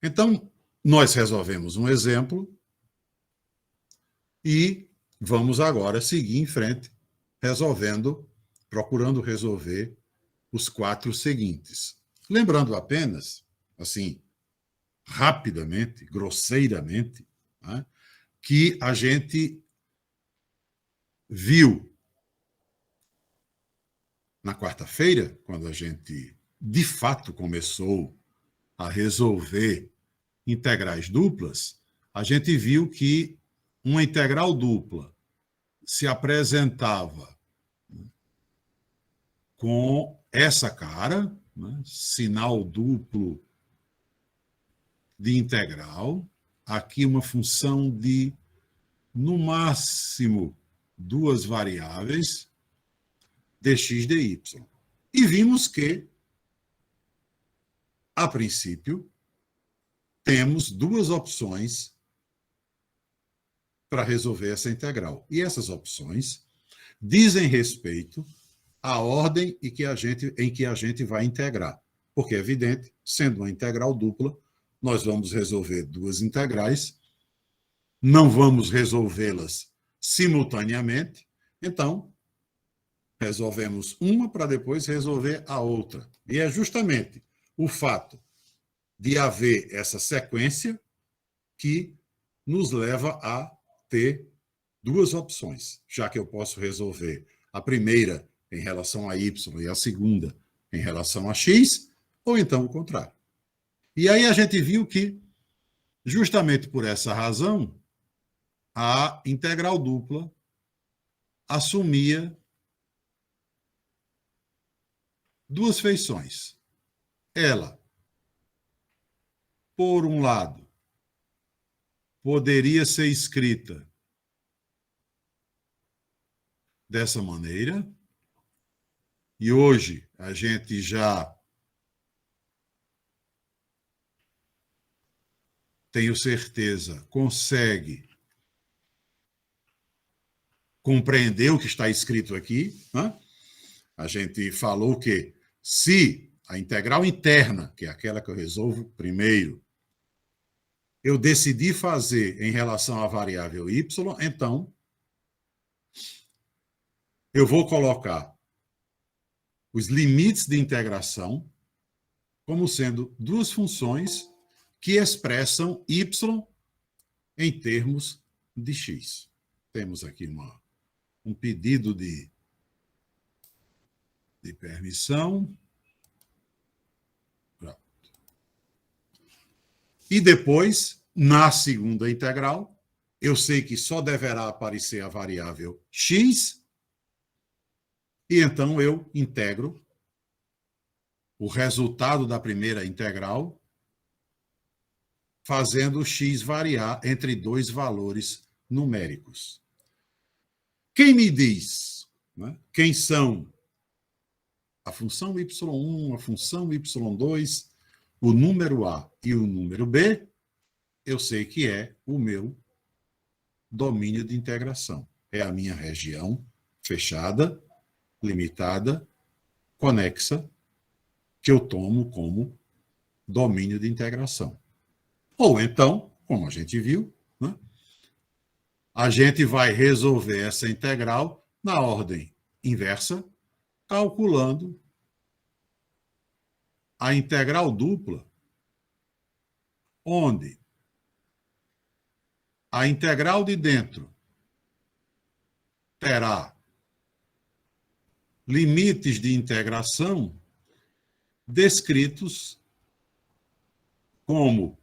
Então, nós resolvemos um exemplo e vamos agora seguir em frente, procurando resolver os 4 seguintes. Lembrando apenas, assim, rapidamente, grosseiramente, né, que a gente viu na quarta-feira, quando a gente de fato começou a resolver integrais duplas, a gente viu que uma integral dupla se apresentava com essa cara, né, sinal duplo de integral, aqui uma função de, no máximo, 2 variáveis, dx dy. E vimos que, a princípio, temos 2 opções para resolver essa integral. E essas opções dizem respeito à ordem em que a gente vai integrar. Porque é evidente, sendo uma integral dupla, nós vamos resolver 2 integrais, não vamos resolvê-las simultaneamente, então resolvemos uma para depois resolver a outra. E é justamente o fato de haver essa sequência que nos leva a ter 2 opções, já que eu posso resolver a primeira em relação a y e a segunda em relação a x, ou então o contrário. E aí a gente viu que, justamente por essa razão, a integral dupla assumia 2 feições. Ela, por um lado, poderia ser escrita dessa maneira, e hoje a gente já, tenho certeza, consegue compreender o que está escrito aqui, né? A gente falou que se a integral interna, que é aquela que eu resolvo primeiro, eu decidi fazer em relação à variável y, então eu vou colocar os limites de integração como sendo 2 funções que expressam y em termos de x. Temos aqui um pedido de permissão. Pronto. E depois, na segunda integral, eu sei que só deverá aparecer a variável x, e então eu integro o resultado da primeira integral, fazendo o x variar entre 2 valores numéricos. Quem me diz, né, quem são a função y1, a função y2, o número a e o número b, eu sei que é o meu domínio de integração. É a minha região fechada, limitada, conexa, que eu tomo como domínio de integração. Ou então, como a gente viu, né, a gente vai resolver essa integral na ordem inversa, calculando a integral dupla, onde a integral de dentro terá limites de integração descritos como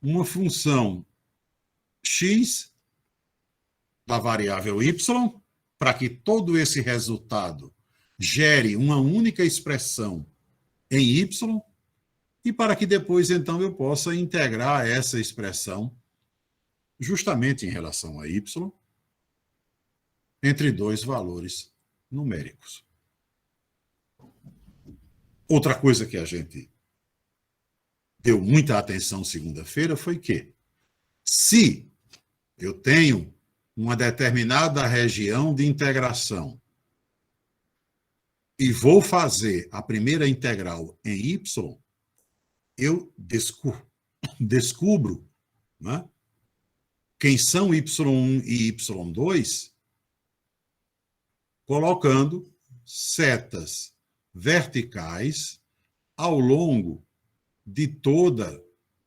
uma função x da variável y, para que todo esse resultado gere uma única expressão em y, e para que depois, então, eu possa integrar essa expressão justamente em relação a y entre 2 valores numéricos. Outra coisa que a gente deu muita atenção segunda-feira foi que, se eu tenho uma determinada região de integração e vou fazer a primeira integral em y, eu descubro, né, quem são Y1 e Y2, colocando setas verticais ao longo de toda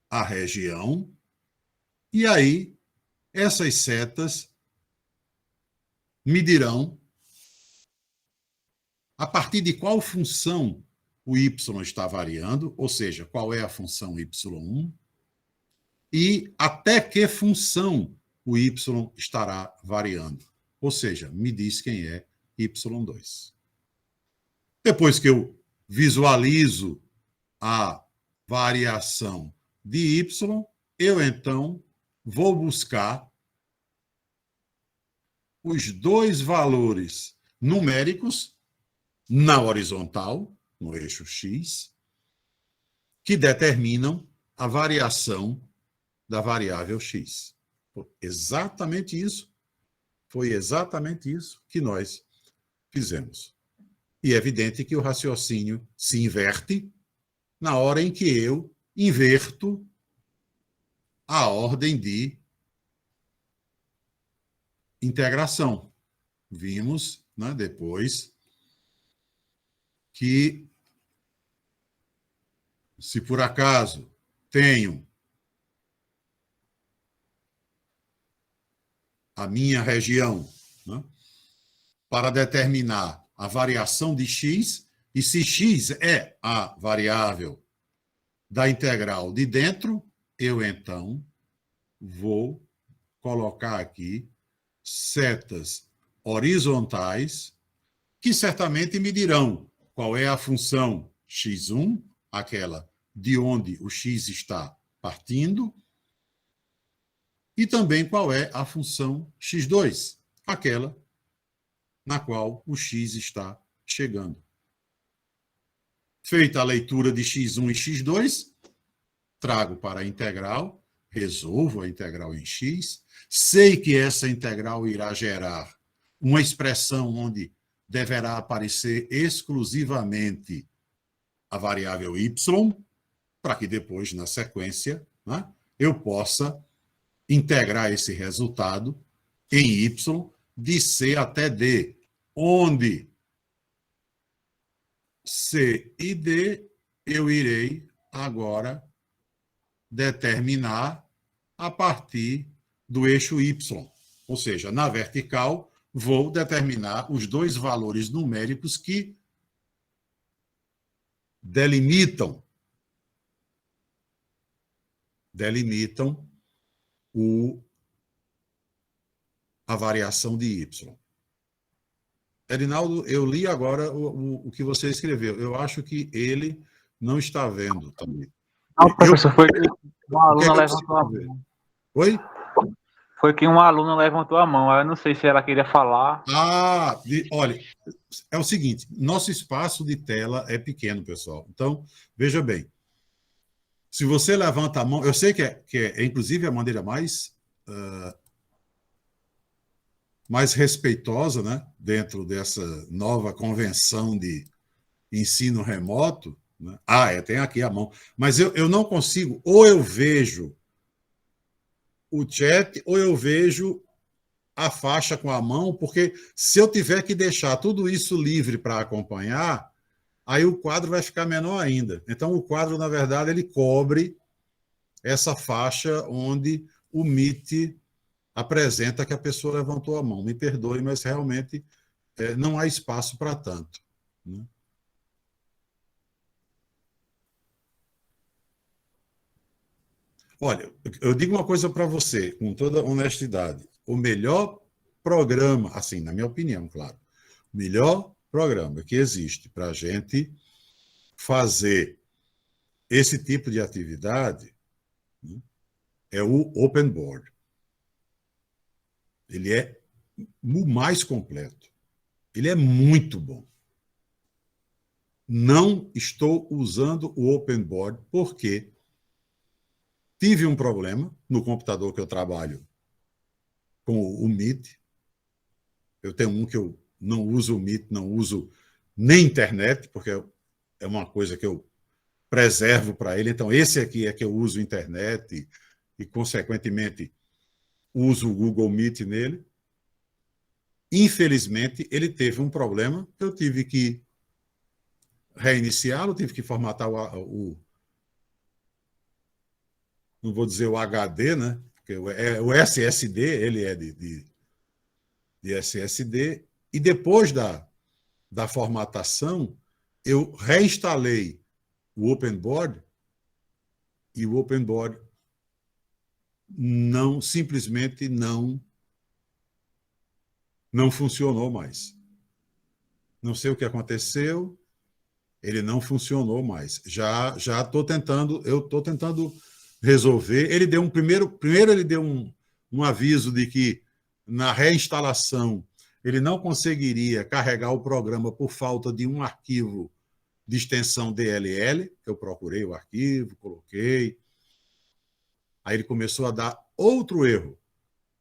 a região, e aí essas setas me dirão a partir de qual função o y está variando, ou seja, qual é a função y1, e até que função o y estará variando. Ou seja, me diz quem é y2. Depois que eu visualizo a variação de y, eu então vou buscar os dois valores numéricos na horizontal, no eixo x, que determinam a variação da variável x. Exatamente isso. Foi exatamente isso que nós fizemos. E é evidente que o raciocínio se inverte na hora em que eu inverto a ordem de integração. Vimos, né, depois que, se por acaso tenho a minha região, né, para determinar a variação de x, e se x é a variável da integral de dentro, eu então vou colocar aqui setas horizontais que certamente me dirão qual é a função x1, aquela de onde o x está partindo, e também qual é a função x2, aquela na qual o x está chegando. Feita a leitura de x1 e x2, trago para a integral, resolvo a integral em x, sei que essa integral irá gerar uma expressão onde deverá aparecer exclusivamente a variável y, para que depois, na sequência, né, eu possa integrar esse resultado em y de C até D, onde C e D eu irei agora determinar a partir do eixo y. Ou seja, na vertical, vou determinar os dois valores numéricos que delimitam a variação de y. Erinaldo, eu li agora o que você escreveu. Eu acho que ele não está vendo também. Não, professor, foi que uma aluna levantou a mão. Oi? Foi que uma aluna levantou a mão. Eu não sei se ela queria falar. Olha, é o seguinte, nosso espaço de tela é pequeno, pessoal. Então, veja bem, se você levanta a mão, eu sei que é inclusive a maneira mais respeitosa, né, dentro dessa nova convenção de ensino remoto, né? Tem aqui a mão. Mas eu não consigo, ou eu vejo o chat, ou eu vejo a faixa com a mão, porque se eu tiver que deixar tudo isso livre para acompanhar, aí o quadro vai ficar menor ainda. Então, o quadro, na verdade, ele cobre essa faixa onde o Meet apresenta que a pessoa levantou a mão. Me perdoe, mas realmente não há espaço para tanto, né? Olha, eu digo uma coisa para você, com toda honestidade. O melhor programa, assim, na minha opinião, claro, o melhor programa que existe para a gente fazer esse tipo de atividade, né, é o Open Board. Ele é o mais completo. Ele é muito bom. Não estou usando o Open Board porque tive um problema no computador que eu trabalho com o Meet. Eu tenho um que eu não uso o Meet, não uso nem internet, porque é uma coisa que eu preservo para ele. Então, esse aqui é que eu uso internet e consequentemente, uso o Google Meet nele. Infelizmente, ele teve um problema, eu tive que reiniciá-lo, tive que formatar não vou dizer o HD, né? Porque o SSD, ele é de SSD, e depois da formatação, eu reinstalei o OpenBoard, e o OpenBoard simplesmente não funcionou mais. Não sei o que aconteceu, ele não funcionou mais. Já estou tentando, resolver. Ele deu primeiro ele deu um aviso de que na reinstalação ele não conseguiria carregar o programa por falta de um arquivo de extensão DLL. Eu procurei o arquivo, coloquei. Aí ele começou a dar outro erro.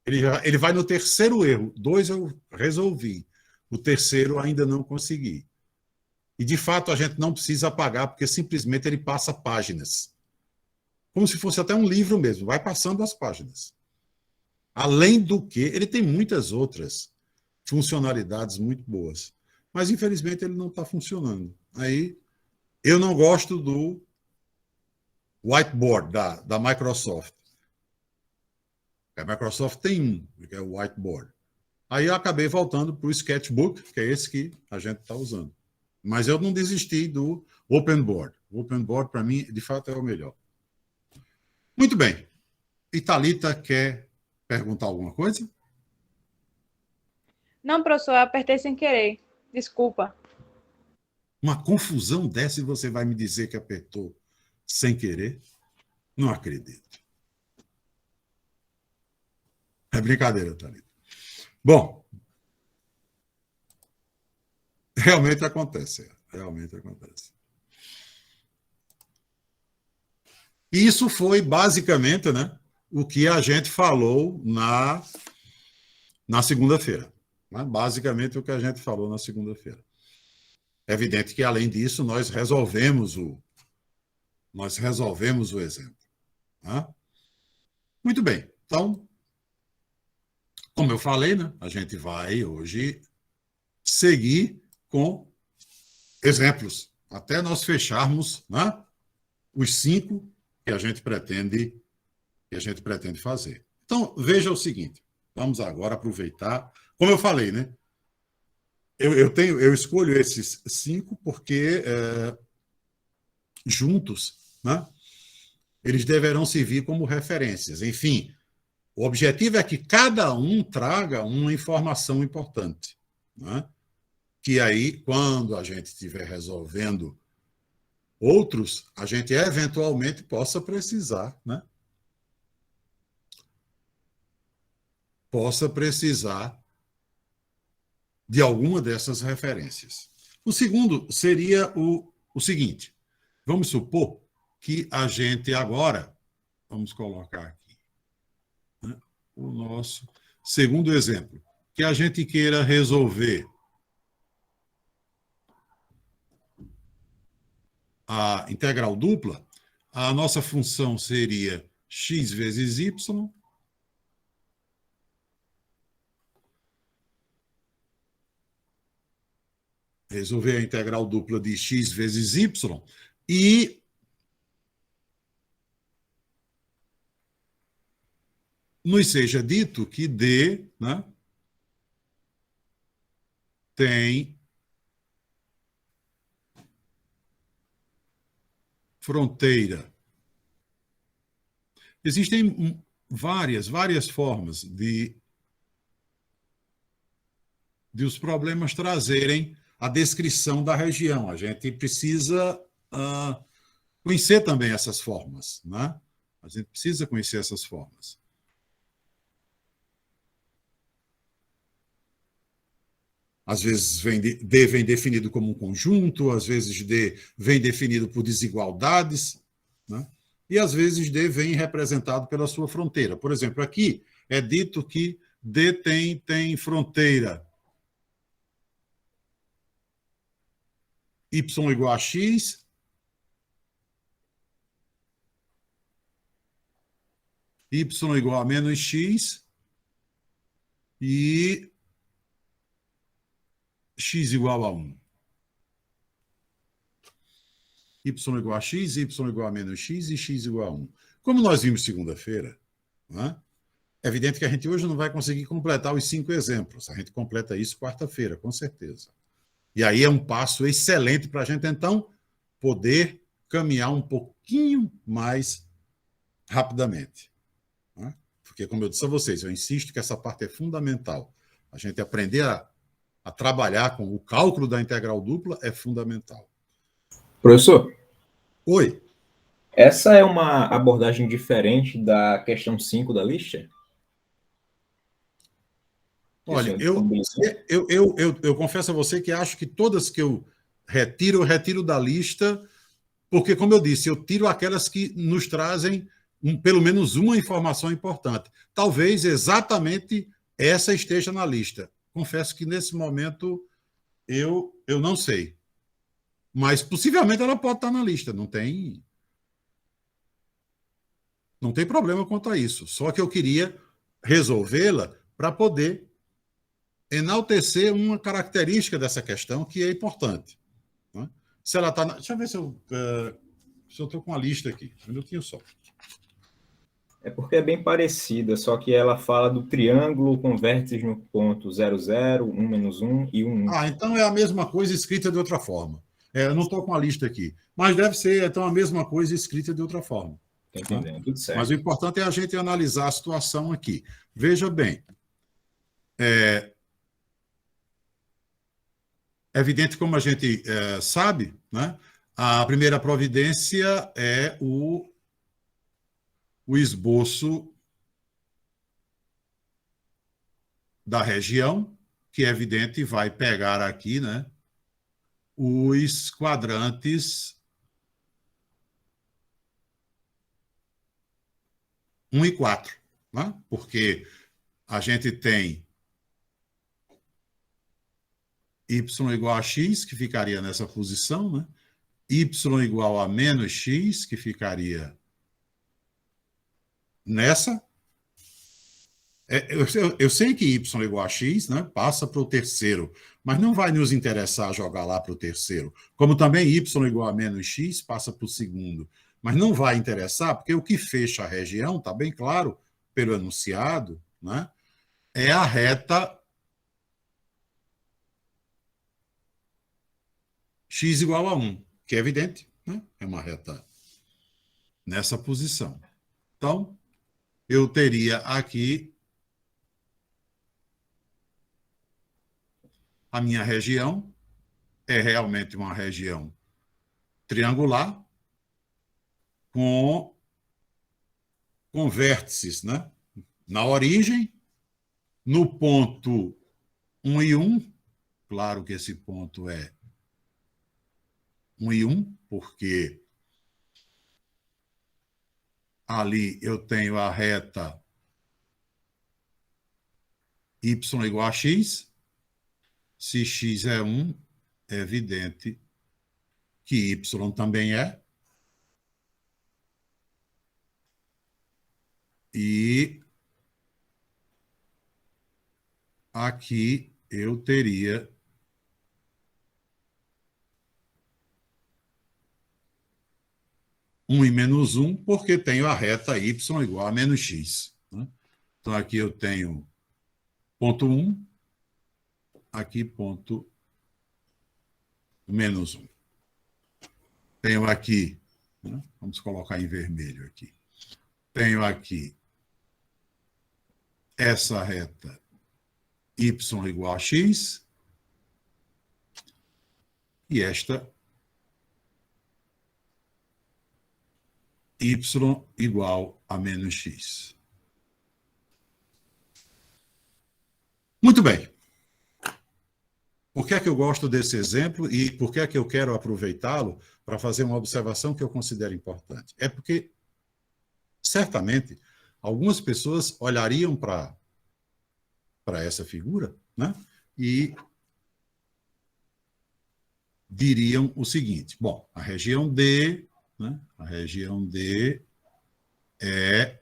Ele vai no terceiro erro. 2 eu resolvi. O terceiro ainda não consegui. E, de fato, a gente não precisa apagar, porque simplesmente ele passa páginas. Como se fosse até um livro mesmo. Vai passando as páginas. Além do que, ele tem muitas outras funcionalidades muito boas. Mas, infelizmente, ele não está funcionando. Aí, eu não gosto do whiteboard da Microsoft. A Microsoft tem um, que é o whiteboard. Aí eu acabei voltando para o Sketchbook, que é esse que a gente está usando. Mas eu não desisti do OpenBoard. O OpenBoard, para mim, de fato, é o melhor. Muito bem. E Thalita quer perguntar alguma coisa? Não, professor, eu apertei sem querer. Desculpa. Uma confusão dessa e você vai me dizer que apertou sem querer? Não acredito. É brincadeira, Thalita. Bom, realmente acontece. Realmente acontece. E isso foi basicamente, né, o que a gente falou na segunda-feira. Né? Basicamente o que a gente falou na segunda-feira. É evidente que, além disso, nós resolvemos o exemplo. Né? Muito bem. Então, como eu falei, né, a gente vai hoje seguir com exemplos, até nós fecharmos, né, os 5 que a gente pretende fazer. Então, veja o seguinte, vamos agora aproveitar, como eu falei, né? Eu escolho esses 5 porque juntos, né, eles deverão servir como referências. Enfim, o objetivo é que cada um traga uma informação importante, né? Que aí, quando a gente estiver resolvendo outros, a gente eventualmente possa precisar, né? Possa precisar de alguma dessas referências. O segundo seria o seguinte: vamos supor que a gente agora, vamos colocar aqui, né, o nosso segundo exemplo, que a gente queira resolver a integral dupla, a nossa função seria x vezes y, resolver a integral dupla de x vezes y, e nos seja dito que D, né, tem fronteira. Existem várias formas de os problemas trazerem a descrição da região. A gente precisa conhecer também essas formas, né? A gente precisa conhecer essas formas. Às vezes D vem definido como um conjunto, às vezes D vem definido por desigualdades, né? E às vezes D vem representado pela sua fronteira. Por exemplo, aqui é dito que D tem fronteira y igual a x, y igual a menos x e x igual a 1. Y igual a x, y igual a menos x e x igual a 1. Como nós vimos segunda-feira, né, é evidente que a gente hoje não vai conseguir completar os 5 exemplos. A gente completa isso quarta-feira, com certeza. E aí é um passo excelente para a gente, então, poder caminhar um pouquinho mais rapidamente. Né? Porque, como eu disse a vocês, eu insisto que essa parte é fundamental. A gente aprender a trabalhar com o cálculo da integral dupla é fundamental. Professor, Oi. essa é uma abordagem diferente da questão 5 da lista? Olha, eu confesso a você que acho que todas que eu retiro da lista, porque, como eu disse, eu tiro aquelas que nos trazem pelo menos uma informação importante. Talvez exatamente essa esteja na lista. Confesso que, nesse momento, eu não sei. Mas, possivelmente, ela pode estar na lista. Não tem problema quanto a isso. Só que eu queria resolvê-la para poder enaltecer uma característica dessa questão que é importante. Né? Se ela está... Deixa eu ver se eu estou com a lista aqui. Um minutinho só. É porque é bem parecida, só que ela fala do triângulo com vértices no ponto 0, 0, 1, menos 1 e 1, 1. Ah, então é a mesma coisa escrita de outra forma. Eu não estou com a lista aqui. Mas deve ser, então, a mesma coisa escrita de outra forma. Estou entendendo, tudo certo. Mas o importante é a gente analisar a situação aqui. Veja bem, é evidente, como a gente sabe, né, a primeira providência é o esboço da região, que é evidente vai pegar aqui, né, os quadrantes 1 e 4, né? Porque a gente tem y igual a x, que ficaria nessa posição, né? Y igual a menos x, que ficaria nessa. Eu sei que y igual a x, né, passa para o terceiro, mas não vai nos interessar jogar lá para o terceiro. Como também y igual a menos x passa para o segundo. Mas não vai interessar, porque o que fecha a região, está bem claro pelo enunciado, né, é a reta x igual a 1, que é evidente, né, é uma reta nessa posição. Então, eu teria aqui a minha região, é realmente uma região triangular, com vértices, né? Na origem, no ponto 1 e 1, claro que esse ponto é 1 e 1, porque ali eu tenho a reta y igual a x. Se x é 1, é evidente que y também é. E aqui eu teria um e menos 1, porque tenho a reta y igual a menos x. Né? Então, aqui eu tenho ponto 1, aqui ponto menos 1. Tenho aqui, né? Vamos colocar em vermelho aqui. Tenho aqui essa reta y igual a x e esta y igual a menos x. Muito bem. Por que é que eu gosto desse exemplo e por que é que eu quero aproveitá-lo para fazer uma observação que eu considero importante? É porque, certamente, algumas pessoas olhariam para essa figura, né, e diriam o seguinte: bom, a região D, né, a região D é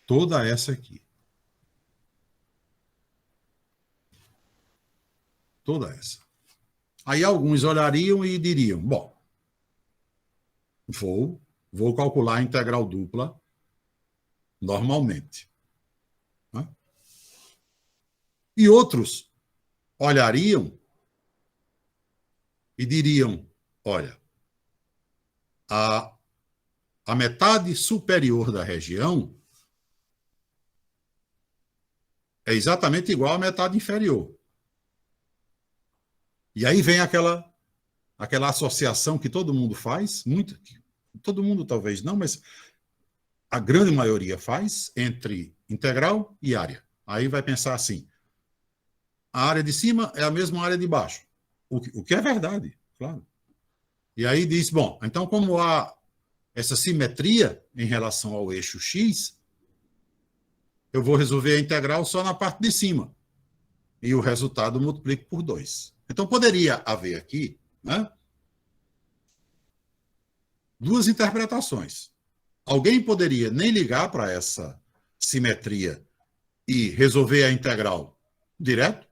toda essa aqui. Toda essa. Aí alguns olhariam e diriam, bom, vou calcular a integral dupla normalmente. Né? E outros olhariam e diriam, olha, a metade superior da região é exatamente igual à metade inferior. E aí vem aquela associação que todo mundo faz, todo mundo talvez não, mas a grande maioria faz, entre integral e área. Aí vai pensar assim, a área de cima é a mesma área de baixo, o que é verdade, claro. E aí diz, bom, então como há essa simetria em relação ao eixo x, eu vou resolver a integral só na parte de cima. E o resultado eu multiplico por 2. Então, poderia haver aqui, né, duas interpretações. Alguém poderia nem ligar para essa simetria e resolver a integral direto,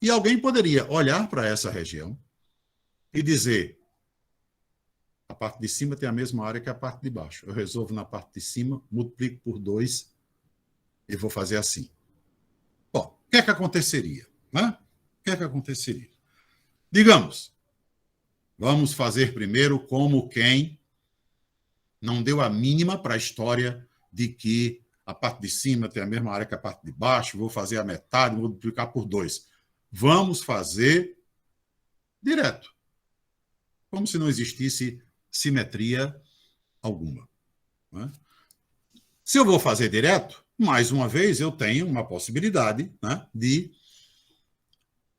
e alguém poderia olhar para essa região e dizer, a parte de cima tem a mesma área que a parte de baixo. Eu resolvo na parte de cima, multiplico por 2 e vou fazer assim. Bom, o que é que aconteceria? Né? O que é que aconteceria? Digamos, vamos fazer primeiro como quem não deu a mínima para a história de que a parte de cima tem a mesma área que a parte de baixo, vou fazer a metade, vou multiplicar por 2. Vamos fazer direto, como se não existisse simetria alguma. Né? Se eu vou fazer direto, mais uma vez eu tenho uma possibilidade, né, de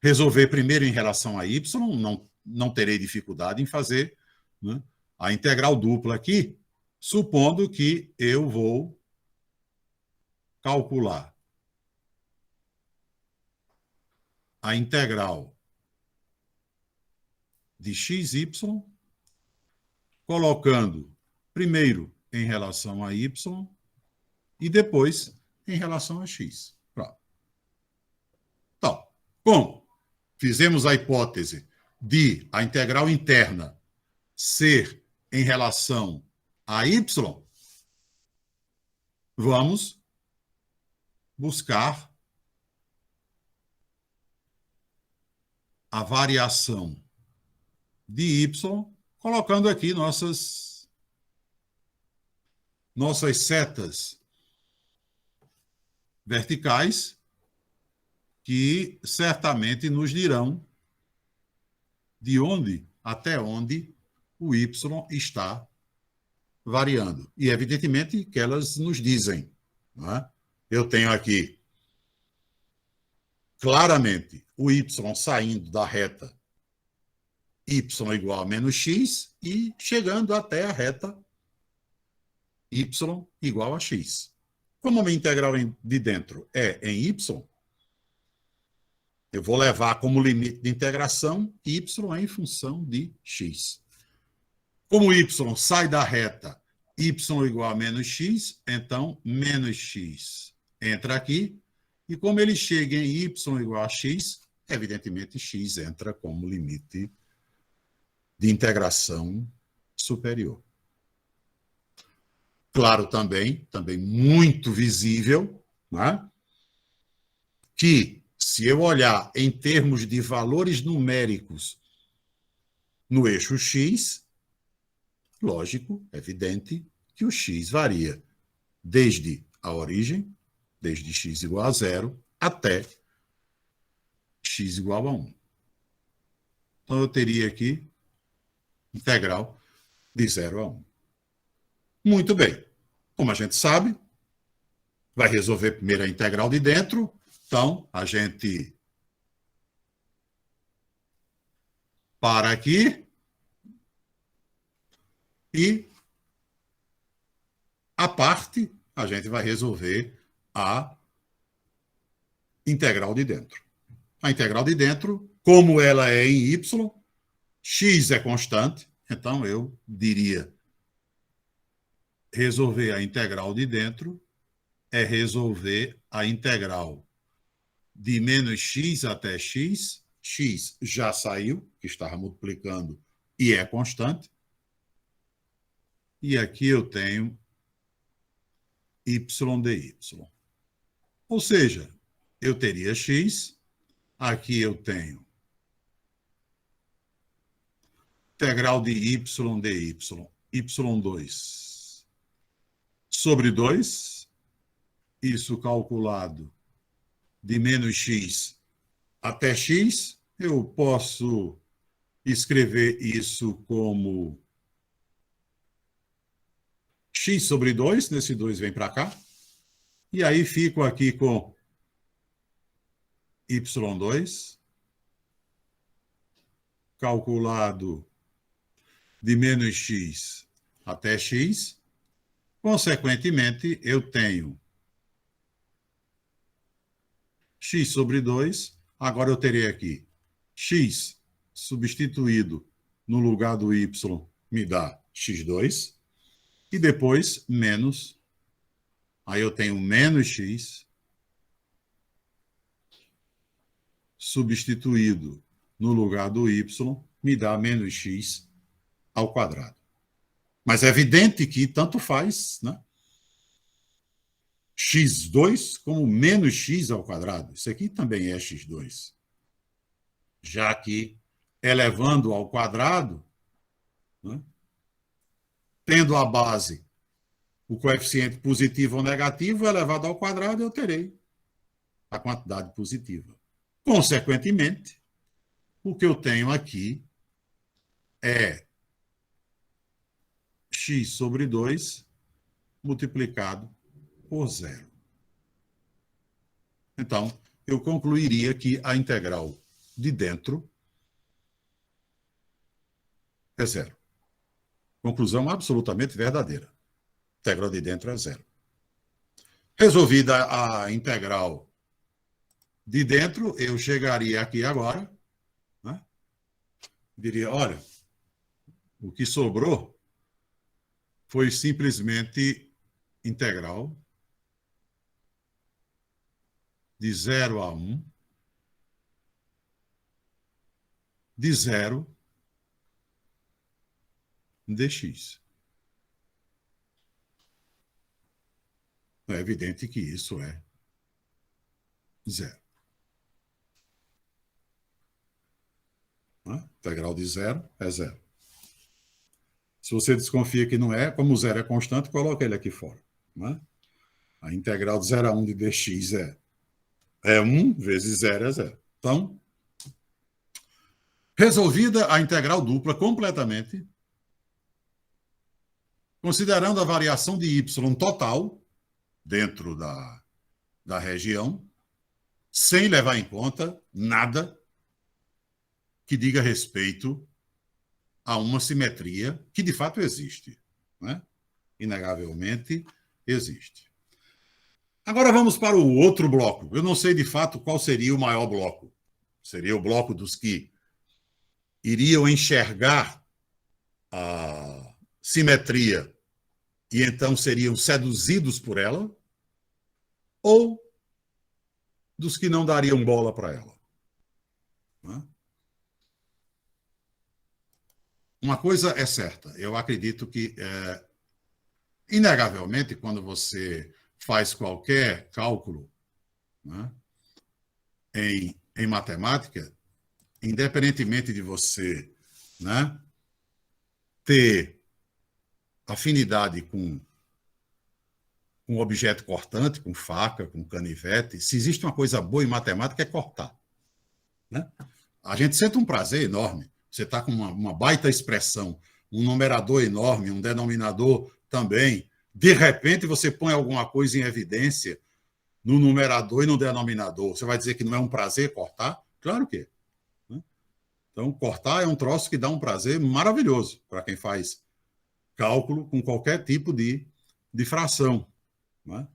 resolver primeiro em relação a y, não terei dificuldade em fazer, né, a integral dupla aqui, supondo que eu vou calcular a integral de xy, colocando primeiro em relação a y e depois em relação a x. Pronto. Então, como fizemos a hipótese de a integral interna ser em relação a y, vamos buscar a variação de y, colocando aqui nossas setas verticais, que certamente nos dirão de onde até onde o y está variando. E, evidentemente, que elas nos dizem. Não é? Eu tenho aqui, claramente, o y saindo da reta y igual a menos x e chegando até a reta y igual a x. Como a minha integral de dentro é em y, eu vou levar como limite de integração y em função de x. Como y sai da reta y igual a menos x, então menos x entra aqui, e como ele chega em y igual a x, evidentemente x entra como limite de integração superior. Claro, também muito visível, né, que se eu olhar em termos de valores numéricos no eixo x, lógico, evidente, que o x varia desde a origem, desde x igual a 0, até x igual a 1. Então, eu teria aqui integral de 0 a 1. Muito bem. Como a gente sabe, vai resolver primeiro a integral de dentro, então a gente para aqui e a parte a gente vai resolver a integral de dentro. A integral de dentro, como ela é em y, x é constante, então eu diria resolver a integral de dentro é resolver a integral de menos x até x. X já saiu, que estava multiplicando e é constante. E aqui eu tenho y dy. Ou seja, eu teria x, aqui eu tenho integral de y dy, y2 sobre 2, isso calculado de menos x até x, eu posso escrever isso como x sobre 2, nesse 2 vem para cá, e aí fico aqui com y2 calculado de menos x até x. Consequentemente, eu tenho x sobre 2. Agora eu terei aqui x substituído no lugar do y me dá x2. E depois menos. Aí eu tenho menos x substituído no lugar do y me dá menos x ao quadrado. Mas é evidente que tanto faz, né? x2 como menos x ao quadrado. Isso aqui também é x2. Já que elevando ao quadrado, né? Tendo a base o coeficiente positivo ou negativo, elevado ao quadrado, eu terei a quantidade positiva. Consequentemente, o que eu tenho aqui é x sobre 2 multiplicado por 0. Então, eu concluiria que a integral de dentro é 0. Conclusão absolutamente verdadeira. A integral de dentro é 0. Resolvida a integral de dentro, eu chegaria aqui agora, né? Diria, olha, o que sobrou foi simplesmente integral de 0 a 1 de 0 dx. É evidente que isso é 0. Integral de 0 é 0. Se você desconfia que não é, como o 0 é constante, coloca ele aqui fora. Né? A integral de 0 a 1 de dx é 1 vezes 0 é 0. Então, resolvida a integral dupla completamente, considerando a variação de y total dentro da região, sem levar em conta nada que diga respeito a uma simetria que de fato existe. Né? Inegavelmente existe. Agora vamos para o outro bloco. Eu não sei de fato qual seria o maior bloco. Seria o bloco dos que iriam enxergar a simetria e então seriam seduzidos por ela, ou dos que não dariam bola para ela. Né? Uma coisa é certa, eu acredito que, inegavelmente, quando você faz qualquer cálculo, né, em matemática, independentemente de você, né, ter afinidade com um objeto cortante, com faca, com canivete, se existe uma coisa boa em matemática é cortar. Né? A gente sente um prazer enorme. Você está com uma baita expressão, um numerador enorme, um denominador também. De repente, você põe alguma coisa em evidência no numerador e no denominador. Você vai dizer que não é um prazer cortar? Claro que é. Né? Então, cortar é um troço que dá um prazer maravilhoso para quem faz cálculo com qualquer tipo de fração. Né?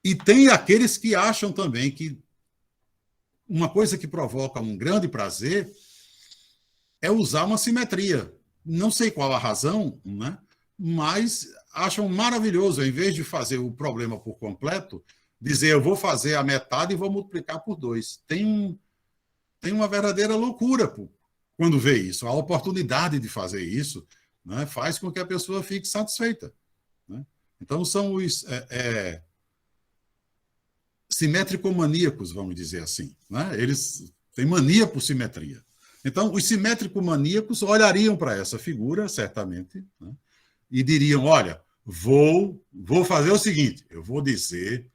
E tem aqueles que acham também que uma coisa que provoca um grande prazer é usar uma simetria. Não sei qual a razão, né? Mas acham maravilhoso, em vez de fazer o problema por completo, dizer eu vou fazer a metade e vou multiplicar por 2. Tem uma verdadeira loucura quando vê isso. A oportunidade de fazer isso, né, faz com que a pessoa fique satisfeita. Né? Então, são os simétrico-maníacos, vamos dizer assim. Né? Eles têm mania por simetria. Então, os simétrico-maníacos olhariam para essa figura, certamente, né, e diriam, olha, vou fazer o seguinte, eu vou dizer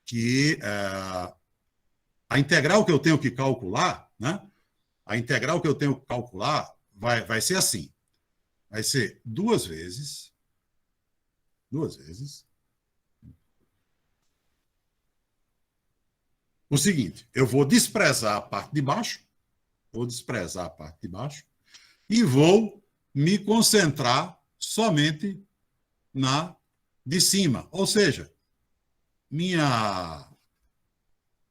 que a integral que eu tenho que calcular, né, a integral que eu tenho que calcular vai ser assim. Vai ser duas vezes, o seguinte, eu vou desprezar a parte de baixo, e vou me concentrar somente na de cima. Ou seja, minha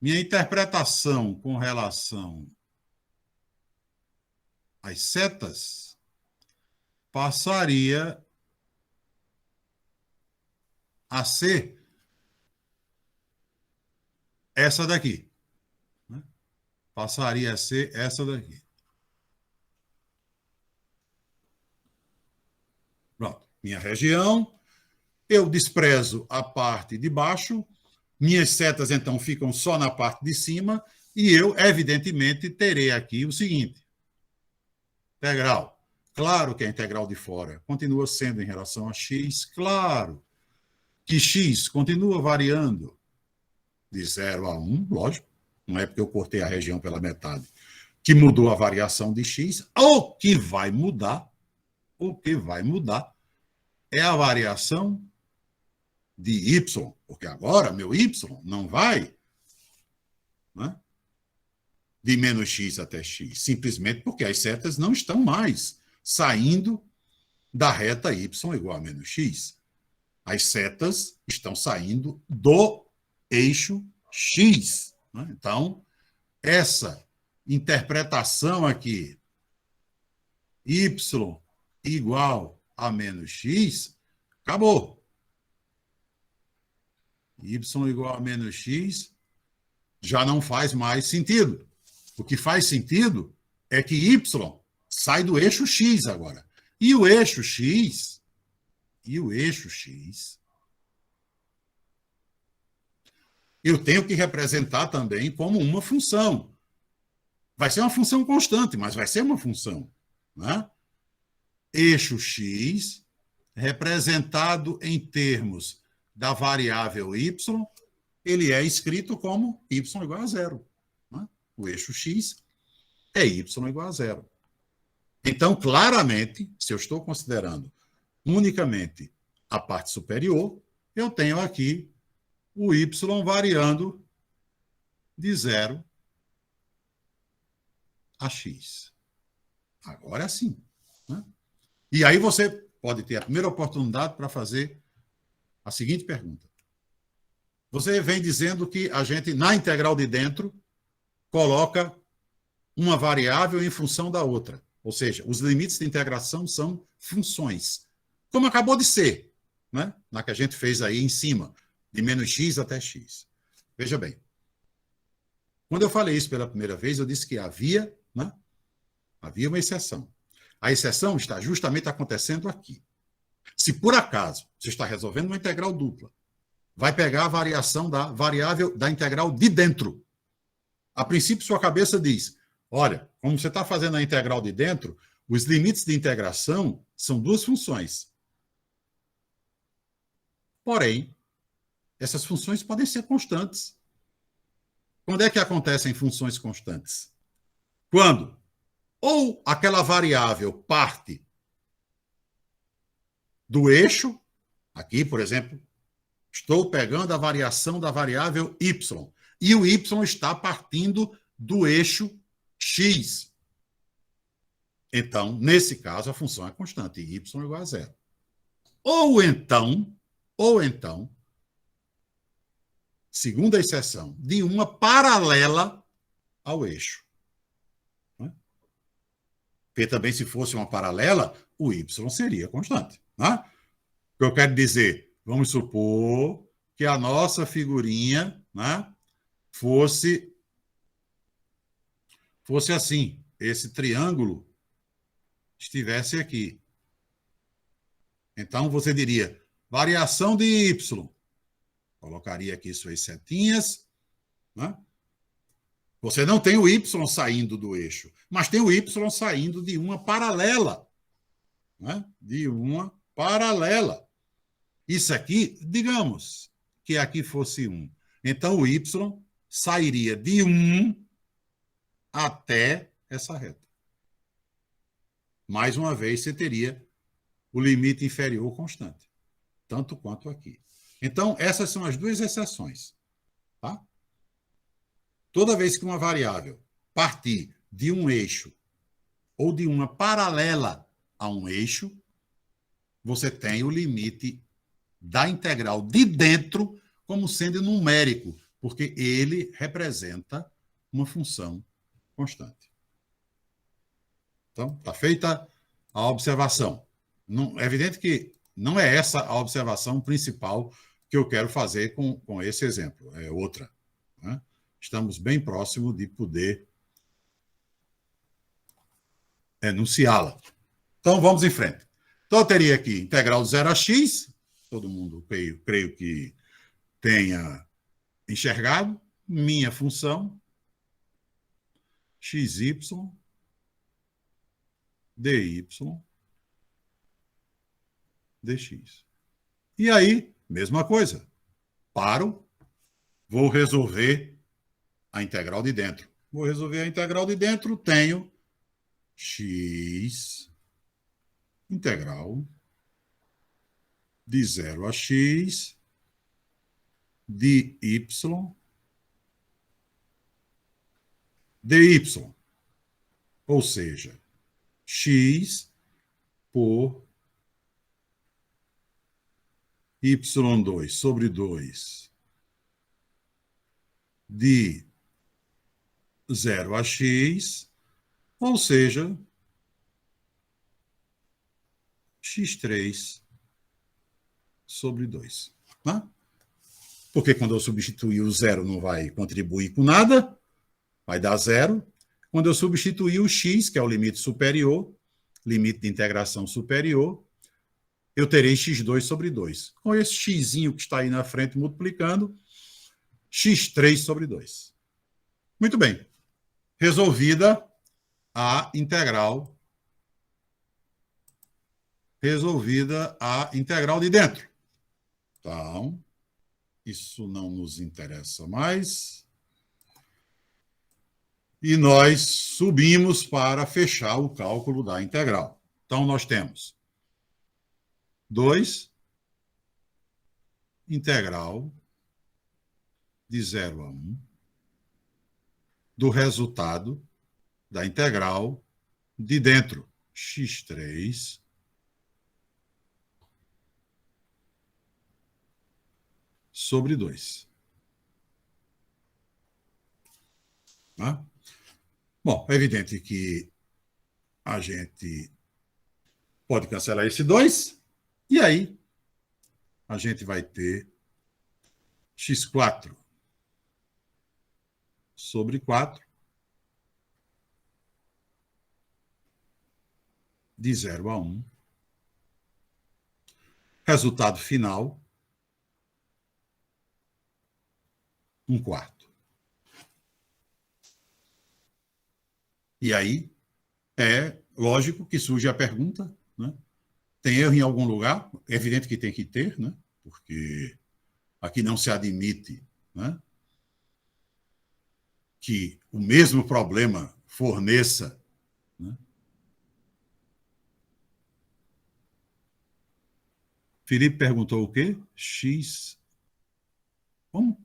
interpretação com relação às setas passaria a ser essa daqui. Né? Passaria a ser essa daqui. Pronto. Minha região, eu desprezo a parte de baixo, minhas setas, então, ficam só na parte de cima, e eu, evidentemente, terei aqui o seguinte. Integral. Claro que a integral de fora continua sendo em relação a x, claro que x continua variando de 0 a 1, lógico, não é porque eu cortei a região pela metade que mudou a variação de x. O que vai mudar é a variação de y, porque agora meu y não vai, né, de menos x até x, simplesmente porque as setas não estão mais saindo da reta y igual a menos x. As setas estão saindo do eixo x. Né? Então, essa interpretação aqui, y igual a menos x, acabou. Y igual a menos x já não faz mais sentido. O que faz sentido é que y sai do eixo x agora. E o eixo x, eu tenho que representar também como uma função. Vai ser uma função constante, mas vai ser uma função. Né? Eixo x, representado em termos da variável y, ele é escrito como y igual a 0. Né? O eixo x é y igual a 0. Então, claramente, se eu estou considerando unicamente a parte superior, eu tenho aqui o y variando de 0 a x. Agora sim. Né? E aí você pode ter a primeira oportunidade para fazer a seguinte pergunta. Você vem dizendo que a gente, na integral de dentro, coloca uma variável em função da outra. Ou seja, os limites de integração são funções. Como acabou de ser, né? Na que a gente fez aí em cima, de menos x até x. Veja bem. Quando eu falei isso pela primeira vez, eu disse que havia, né? Havia uma exceção. A exceção está justamente acontecendo aqui. Se por acaso você está resolvendo uma integral dupla, vai pegar a variação da variável da integral de dentro. A princípio, sua cabeça diz, olha, como você está fazendo a integral de dentro, os limites de integração são duas funções. Porém, essas funções podem ser constantes. Quando é que acontecem funções constantes? Quando ou aquela variável parte do eixo, aqui, por exemplo, estou pegando a variação da variável y, e o y está partindo do eixo x. Então, nesse caso, a função é constante, y igual a 0. Ou então, segunda exceção, de uma paralela ao eixo. Porque também, se fosse uma paralela, o y seria constante. Né? que eu quero dizer, vamos supor que a nossa figurinha, né, fosse assim, esse triângulo estivesse aqui. Então, você diria, variação de y. Colocaria aqui suas setinhas, né? Você não tem o y saindo do eixo, mas tem o y saindo de uma paralela. Né? De uma paralela. Isso aqui, digamos que aqui fosse 1. Então, o y sairia de 1 até essa reta. Mais uma vez, você teria o limite inferior constante, tanto quanto aqui. Então, essas são as duas exceções. Tá? Toda vez que uma variável partir de um eixo ou de uma paralela a um eixo, você tem o limite da integral de dentro como sendo numérico, porque ele representa uma função constante. Então, está feita a observação. Não, é evidente que não é essa a observação principal que eu quero fazer com esse exemplo, é outra. Né? Estamos bem próximos de poder enunciá-la. Então, vamos em frente. Então, eu teria aqui integral de 0 a x, todo mundo, creio que tenha enxergado, minha função, xy, dy, dx. E aí, mesma coisa. Paro, vou resolver a integral de dentro. Vou resolver a integral de dentro, tenho x integral de 0 a x de y dy. Ou seja, x por y2 sobre 2 de 0 a x, ou seja, x3 sobre 2. Né? Porque quando eu substituir o zero não vai contribuir com nada, vai dar zero. Quando eu substituir o x, que é o limite superior, limite de integração superior, eu terei x2 sobre 2. Com esse xzinho que está aí na frente multiplicando, x3 sobre 2. Muito bem. Resolvida a integral. Resolvida a integral de dentro. Então, isso não nos interessa mais. E nós subimos para fechar o cálculo da integral. Então, nós temos 2 integral de 0 a 1 do resultado da integral de dentro, x3 sobre 2. Tá? Bom, é evidente que a gente pode cancelar esse 2, e aí a gente vai ter x4 sobre 4 de 0 a 1. Resultado final, 1/4. E aí, é lógico que surge a pergunta, né? Tem erro em algum lugar? É evidente que tem que ter, né? Porque aqui não se admite, né, que o mesmo problema forneça, né? Felipe perguntou o quê? X... Como?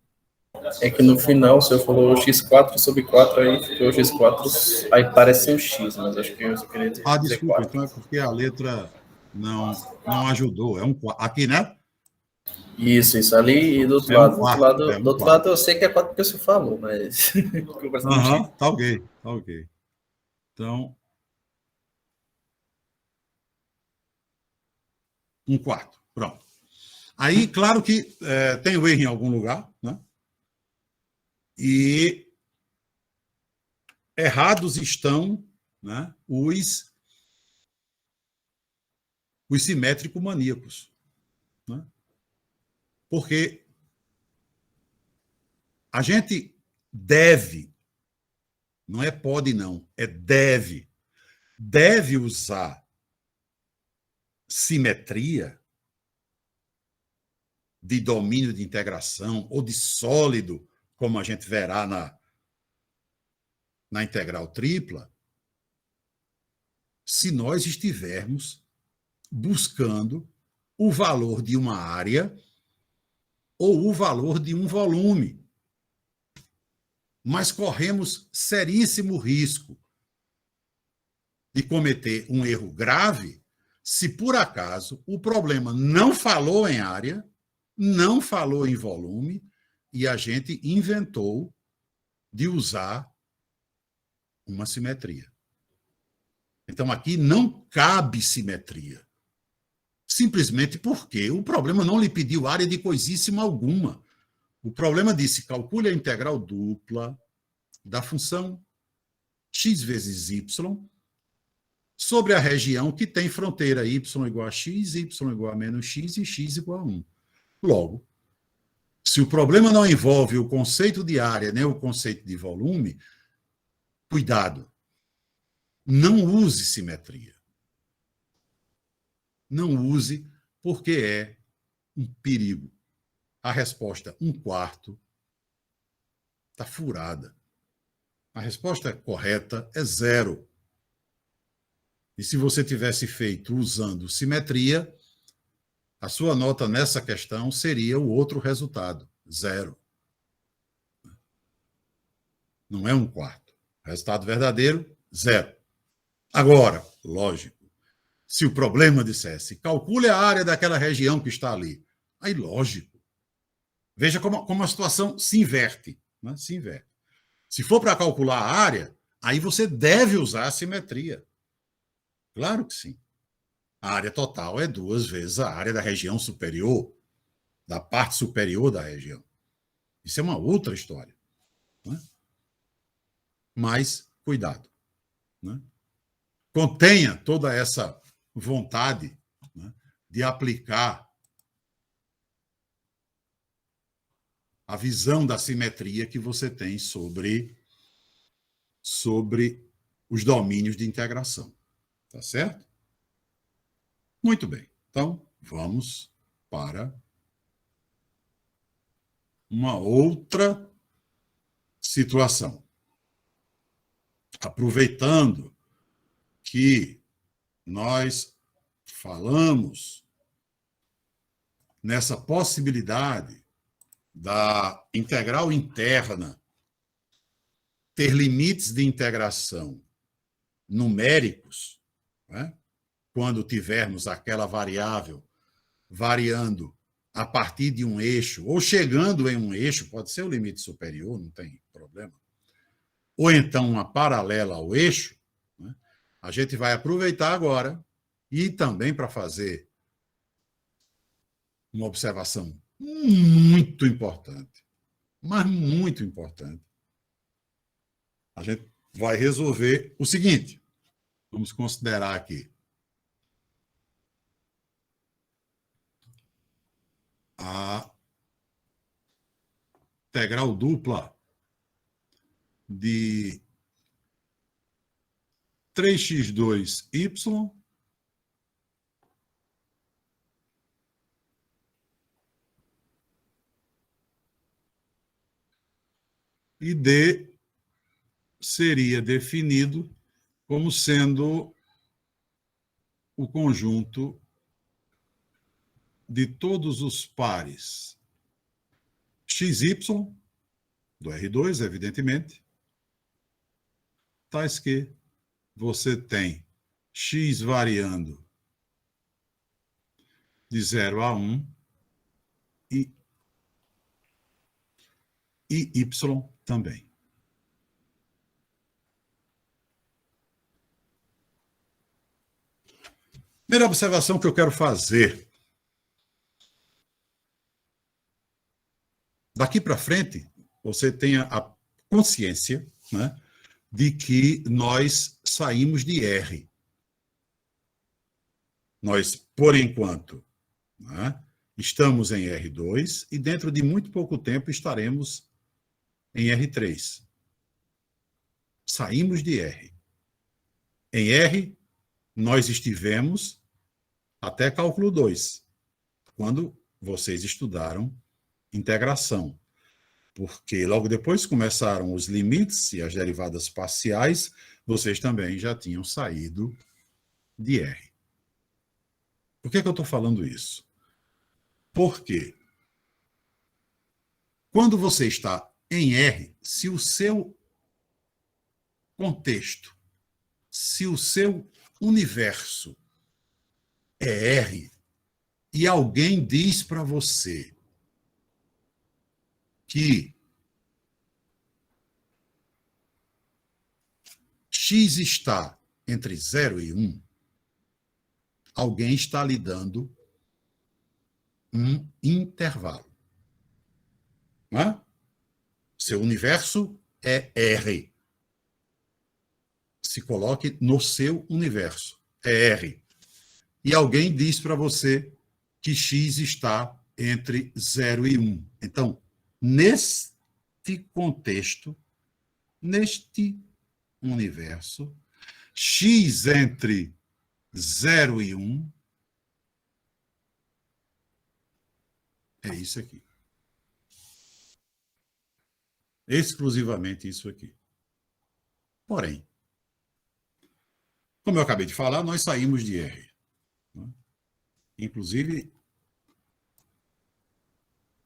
É que no final o senhor falou x4 sobre 4, aí ficou x4, aí parece um x, mas acho que eu só queria dizer Desculpa, 4. então é porque a letra não ajudou. É um aqui, né? Isso, ali e do outro lado. Do outro lado eu sei que é 4 porque o senhor falou, mas... Tá ok. Então, 1/4. Pronto. Aí, claro que tem o erro em algum lugar, né? E errados estão, né, os simétrico maníacos, né? Porque a gente deve, não é pode não, é deve usar simetria de domínio de integração ou de sólido, como a gente verá na integral tripla, se nós estivermos buscando o valor de uma área ou o valor de um volume. Mas corremos seríssimo risco de cometer um erro grave se, por acaso, o problema não falou em área, não falou em volume, e a gente inventou de usar uma simetria. Então, aqui não cabe simetria. Simplesmente porque o problema não lhe pediu área de coisíssima alguma. O problema disse: calcule a integral dupla da função x vezes y sobre a região que tem fronteira y igual a x, y igual a menos x e x igual a 1. Logo, se o problema não envolve o conceito de área nem o conceito de volume, cuidado, não use simetria. Não use, porque é um perigo. A resposta 1/4 está furada. A resposta correta é 0. E se você tivesse feito usando simetria, a sua nota nessa questão seria o outro resultado, 0. Não é 1/4. Resultado verdadeiro, 0. Agora, lógico, se o problema dissesse, calcule a área daquela região que está ali, aí lógico. Veja como a situação se inverte, né? Se inverte. Se for para calcular a área, aí você deve usar a simetria. Claro que sim. A área total é 2 vezes a área da região superior, da parte superior da região. Isso é uma outra história, né? Mas, cuidado, né? Contenha toda essa vontade, né, de aplicar a visão da simetria que você tem sobre os domínios de integração. Tá certo? Muito bem. Então, vamos para uma outra situação. Aproveitando que nós falamos nessa possibilidade da integral interna ter limites de integração numéricos, né? Quando tivermos aquela variável variando a partir de um eixo, ou chegando em um eixo, pode ser o limite superior, não tem problema, ou então uma paralela ao eixo, né? A gente vai aproveitar agora e também para fazer uma observação muito importante, mas muito importante. A gente vai resolver o seguinte. Vamos considerar aqui a integral dupla de 3x2y e D seria definido como sendo o conjunto de todos os pares XY, do R2, evidentemente, tais que você tem X variando de 0 a 1 e Y também. Primeira observação que eu quero fazer daqui para frente, você tenha a consciência, né, de que nós saímos de R. Nós, por enquanto, né, estamos em R2 e dentro de muito pouco tempo estaremos em R3. Saímos de R. Em R, nós estivemos até cálculo 2, quando vocês estudaram integração. Porque logo depois começaram os limites e as derivadas parciais, vocês também já tinham saído de R. Por que eu estou falando isso? Porque quando você está em R, se o seu contexto, se o seu universo é R, e alguém diz para você que x está entre 0 e 1, alguém está lhe dando um intervalo. Não é? Seu universo é R. Se coloque no seu universo. É R. E alguém diz para você que x está entre 0 e 1. Então, neste contexto, neste universo, x entre 0 e 1 é isso aqui. Exclusivamente isso aqui. Porém, como eu acabei de falar, nós saímos de R. Né? Inclusive,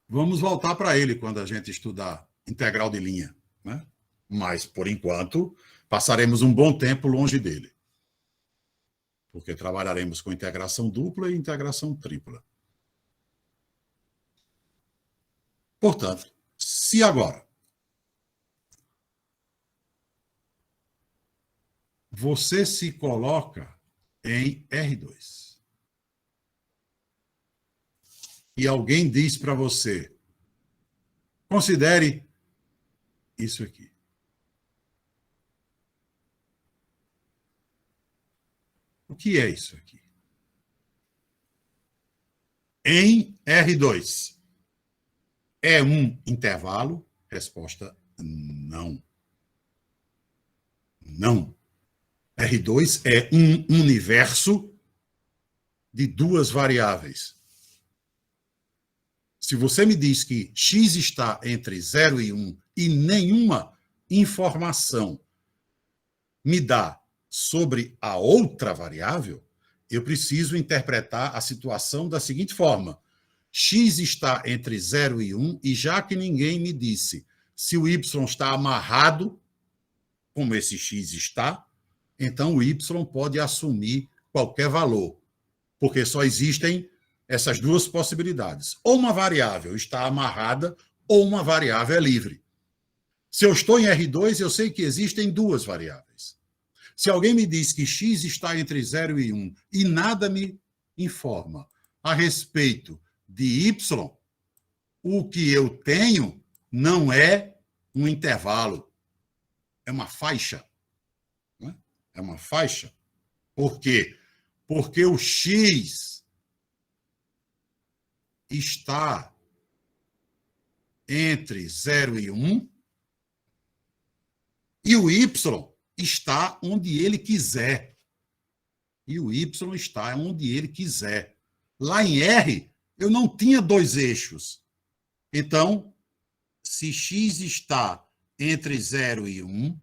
vamos voltar para ele quando a gente estudar integral de linha. Né? Mas, por enquanto, passaremos um bom tempo longe dele. Porque trabalharemos com integração dupla e integração tripla. Portanto, se agora você se coloca em R2 e alguém diz para você, considere isso aqui. O que é isso aqui? Em R2, é um intervalo? Resposta, não. Não. R2 é um universo de duas variáveis. Se você me diz que x está entre 0 e 1 e nenhuma informação me dá sobre a outra variável, eu preciso interpretar a situação da seguinte forma. X está entre 0 e 1 e já que ninguém me disse se o y está amarrado, como esse x está, então o y pode assumir qualquer valor, porque só existem essas duas possibilidades. Ou uma variável está amarrada, ou uma variável é livre. Se eu estou em R2, eu sei que existem duas variáveis. Se alguém me diz que x está entre 0 e 1 e nada me informa a respeito de y, o que eu tenho não é um intervalo, é uma faixa. É uma faixa. Por quê? Porque o x está entre 0 e 1 e o y está onde ele quiser. E o y está onde ele quiser. Lá em R, eu não tinha dois eixos. Então, se x está entre 0 e 1,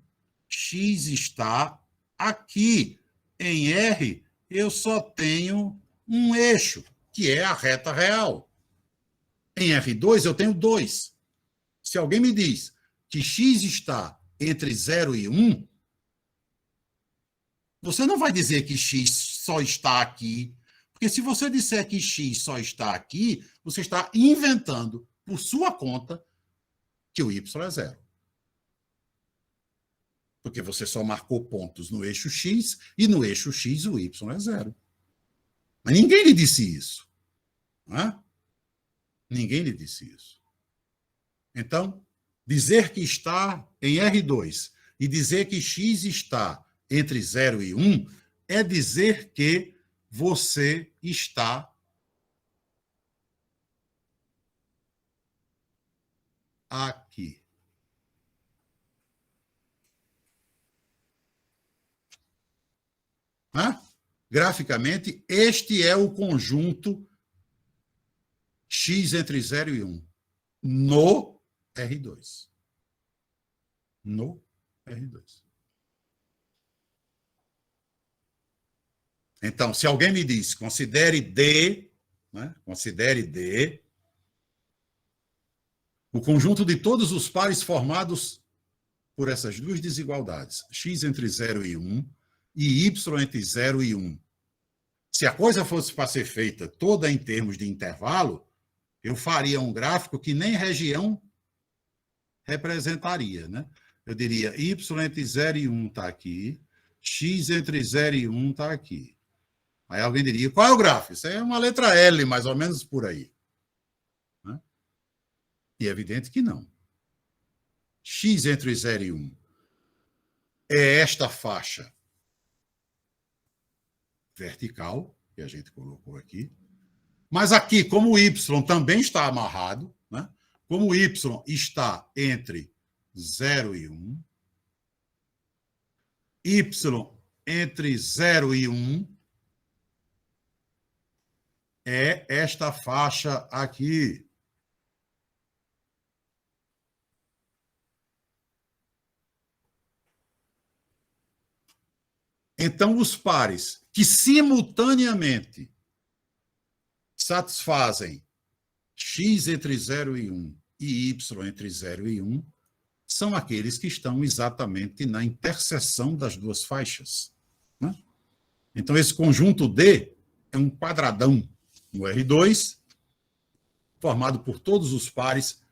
x está aqui. Em R, eu só tenho um eixo, que é a reta real. Em R2, eu tenho dois. Se alguém me diz que x está entre 0 e 1, você não vai dizer que x só está aqui, porque se você disser que x só está aqui, você está inventando, por sua conta, que o y é 0. Porque você só marcou pontos no eixo x, e no eixo x o y é 0. Mas ninguém lhe disse isso. Não é? Ninguém lhe disse isso. Então, dizer que está em R2 e dizer que x está entre 0 e 1 é dizer que você está aqui. Graficamente, este é o conjunto x entre 0 e 1 no R2. No R2. Então, se alguém me diz, considere D, né? Considere D o conjunto de todos os pares formados por essas duas desigualdades, x entre 0 e 1 e y entre 0 e 1. Se a coisa fosse para ser feita toda em termos de intervalo, eu faria um gráfico que nem região representaria, né? Eu diria y entre 0 e 1 está aqui, x entre 0 e 1 está aqui. Aí alguém diria, qual é o gráfico? Isso é uma letra L, mais ou menos por aí. Né? E é evidente que não. X entre 0 e 1 é esta faixa vertical, que a gente colocou aqui. Mas aqui, como o y também está amarrado, né? Como o y está entre 0 e 1, y entre 0 e 1 é esta faixa aqui. Então, os pares que simultaneamente satisfazem x entre 0 e 1 e y entre 0 e 1 são aqueles que estão exatamente na interseção das duas faixas. Né? Então, esse conjunto D é um quadradão no R2, formado por todos os pares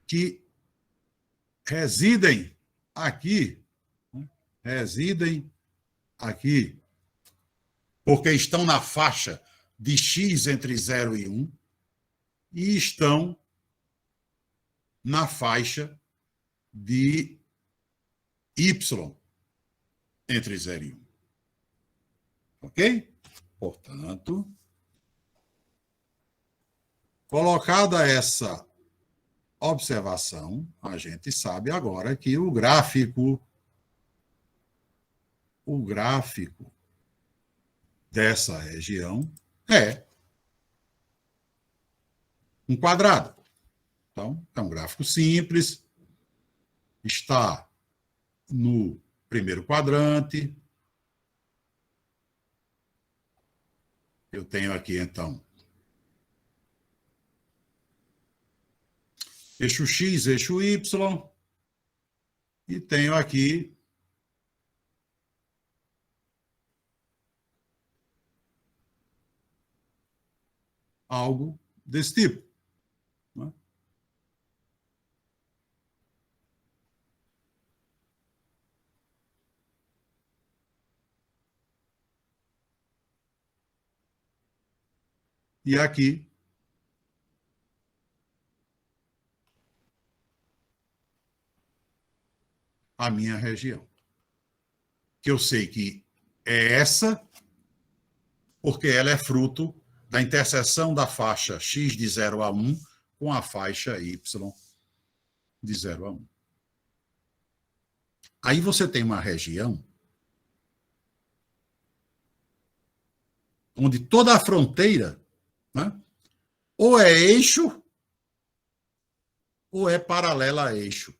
que residem aqui, né? Residem aqui, porque estão na faixa de x entre 0 e 1 e estão na faixa de y entre 0 e 1. Ok? Portanto, colocada essa observação, a gente sabe agora que o gráfico dessa região é um quadrado. Então, é um gráfico simples, está no primeiro quadrante. Eu tenho aqui, então, eixo X, eixo Y, e tenho aqui algo desse tipo. Né? E aqui a minha região, que eu sei que é essa, porque ela é fruto da interseção da faixa x de 0 a 1 com a faixa y de 0 a 1. Aí você tem uma região onde toda a fronteira, né, ou é eixo ou é paralela a eixo.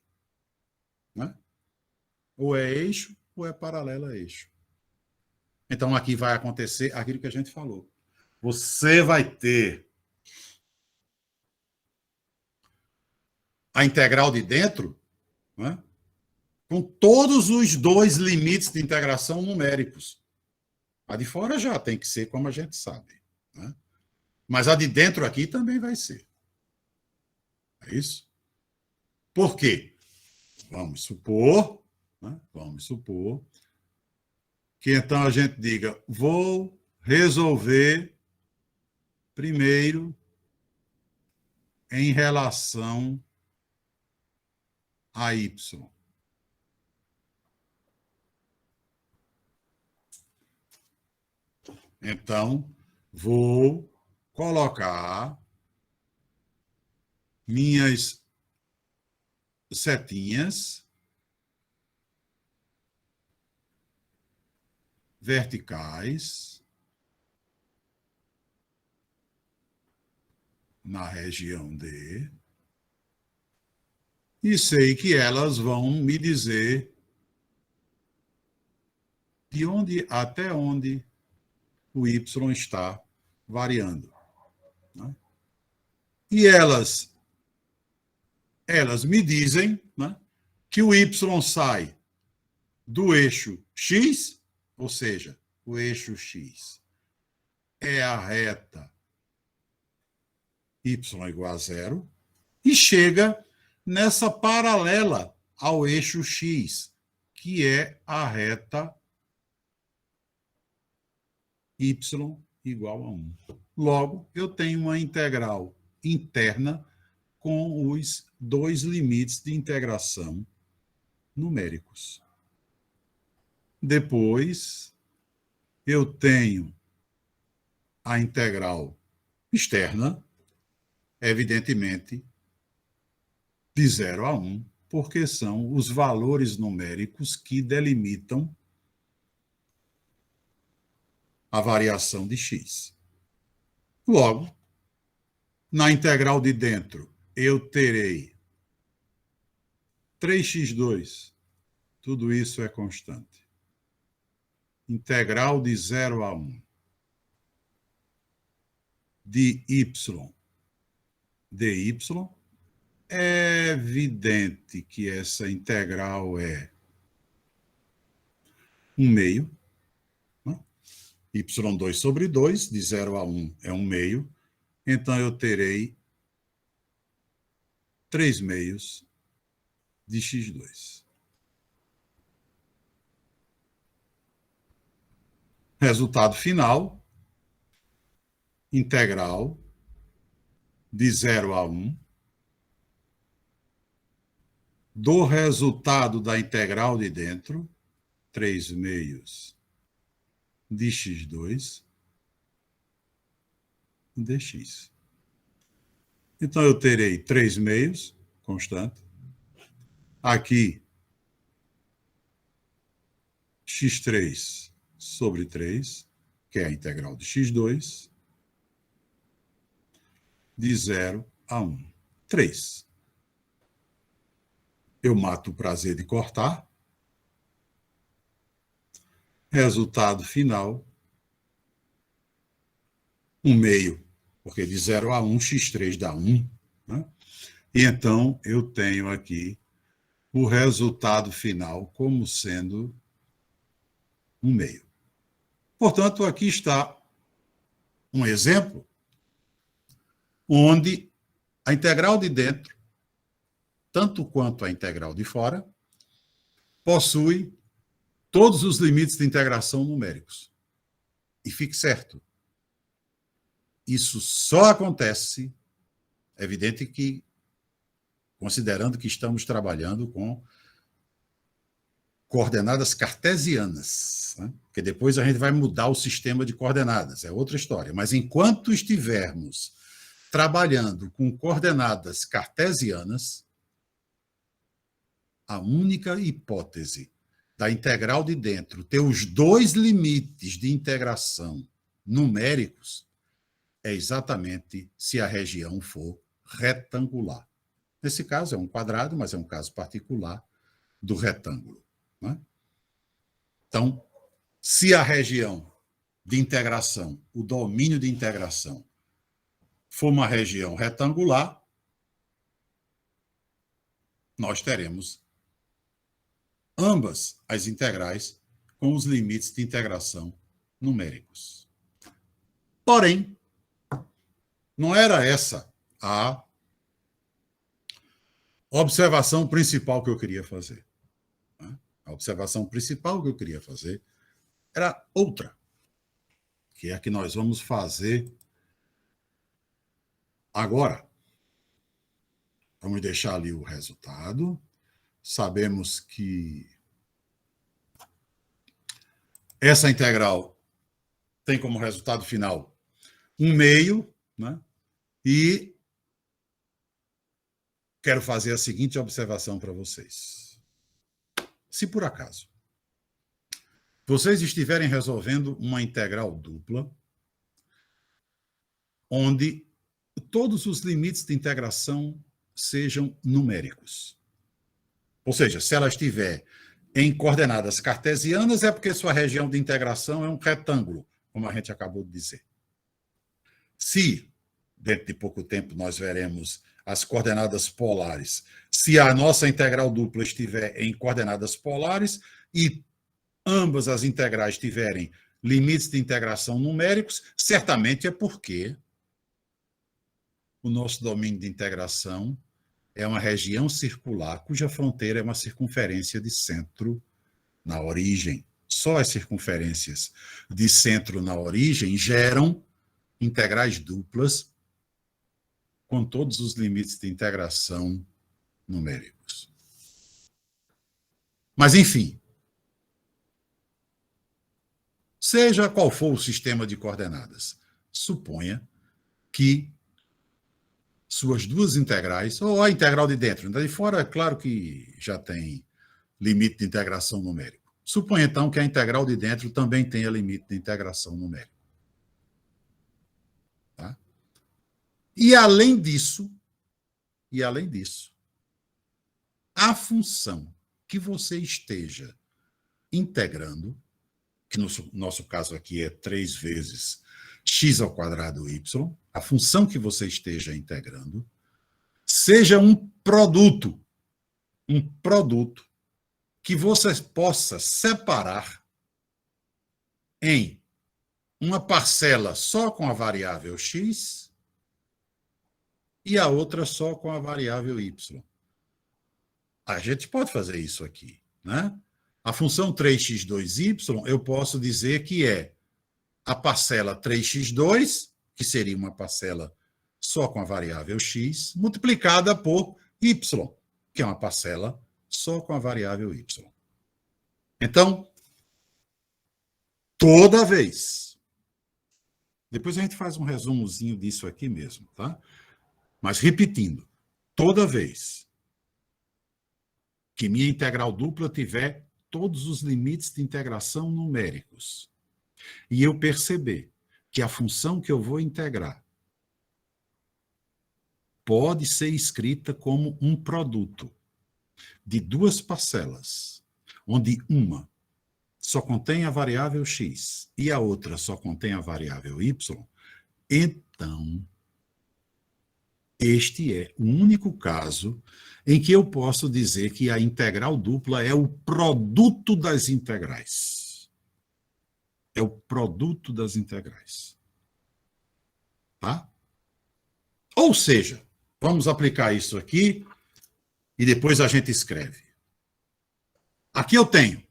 Né? Ou é eixo ou é paralela a eixo. Então, aqui vai acontecer aquilo que a gente falou. Você vai ter a integral de dentro, né, com todos os dois limites de integração numéricos. A de fora já tem que ser como a gente sabe. Né? Mas a de dentro aqui também vai ser. É isso? Por quê? Vamos supor, né, que então a gente diga, vou resolver primeiro em relação a y. Então, vou colocar minhas setinhas verticais na região D e sei que elas vão me dizer de onde até onde o y está variando, né? E elas me dizem, né, que o y sai do eixo x, ou seja, o eixo x é a reta y igual a zero, e chega nessa paralela ao eixo x, que é a reta y igual a 1. Logo, eu tenho uma integral interna com os dois limites de integração numéricos. Depois, eu tenho a integral externa, evidentemente, de 0 a 1, porque são os valores numéricos que delimitam a variação de x. Logo, na integral de dentro, eu terei 3x2, tudo isso é constante. Integral de 0 a 1 de y dy, é evidente que essa integral é 1 meio, né? y2 sobre 2, de 0 a 1 é 1 meio, então eu terei 3 meios de x2. Resultado final, integral de 0 a 1 do resultado da integral de dentro, 3 meios de x2 dx. Então, eu terei 3 meios, constante. Aqui, x3 sobre 3, que é a integral de x2, de 0 a 1. 3. Eu mato o prazer de cortar. Resultado final, 1 meio, porque de 0 a 1, x3 dá 1. Né? E então, eu tenho aqui o resultado final como sendo 1 meio. Portanto, aqui está um exemplo onde a integral de dentro, tanto quanto a integral de fora, possui todos os limites de integração numéricos. E fique certo, isso só acontece, é evidente que, considerando que estamos trabalhando com coordenadas cartesianas, né? Porque depois a gente vai mudar o sistema de coordenadas, é outra história. Mas enquanto estivermos trabalhando com coordenadas cartesianas, a única hipótese da integral de dentro ter os dois limites de integração numéricos é exatamente se a região for retangular. Nesse caso é um quadrado, mas é um caso particular do retângulo. Né? Então, se a região de integração, o domínio de integração, for uma região retangular, nós teremos ambas as integrais com os limites de integração numéricos. Porém, não era essa a observação principal que eu queria fazer. A observação principal que eu queria fazer era outra, que é a que nós vamos fazer agora. Vamos deixar ali o resultado. sabemos que essa integral tem como resultado final 1/2, né? E quero fazer a seguinte observação para vocês. Se por acaso vocês estiverem resolvendo uma integral dupla, onde todos os limites de integração sejam numéricos. Ou seja, se ela estiver em coordenadas cartesianas, é porque sua região de integração é um retângulo, como a gente acabou de dizer. Se, dentro de pouco tempo, nós veremos as coordenadas polares, se a nossa integral dupla estiver em coordenadas polares e ambas as integrais tiverem limites de integração numéricos, certamente é porque o nosso domínio de integração é uma região circular cuja fronteira é uma circunferência de centro na origem. Só as circunferências de centro na origem geram integrais duplas com todos os limites de integração numéricos. Mas, enfim, seja qual for o sistema de coordenadas, suponha que suas duas integrais, ou a integral de dentro, de fora, é claro que já tem limite de integração numérico. Suponha, então, que a integral de dentro também tenha limite de integração numérico. Tá? E, além disso, a função que você esteja integrando, que no nosso caso aqui é 3 vezes x² y, a função que você esteja integrando, seja um produto que você possa separar em uma parcela só com a variável x e a outra só com a variável y. A gente pode fazer isso aqui, né? A função 3x2y, eu posso dizer que é a parcela 3x2, que seria uma parcela só com a variável x, multiplicada por y, que é uma parcela só com a variável y. Então, toda vez, depois a gente faz um resumozinho disso aqui mesmo, tá? Mas repetindo, toda vez que minha integral dupla tiver todos os limites de integração numéricos e eu perceber que a função que eu vou integrar pode ser escrita como um produto de 2 parcelas, onde uma só contém a variável x e a outra só contém a variável y, então este é o único caso em que eu posso dizer que a integral dupla é o produto das integrais. É o produto das integrais. Tá? Ou seja, vamos aplicar isso aqui e depois a gente escreve. Aqui eu tenho,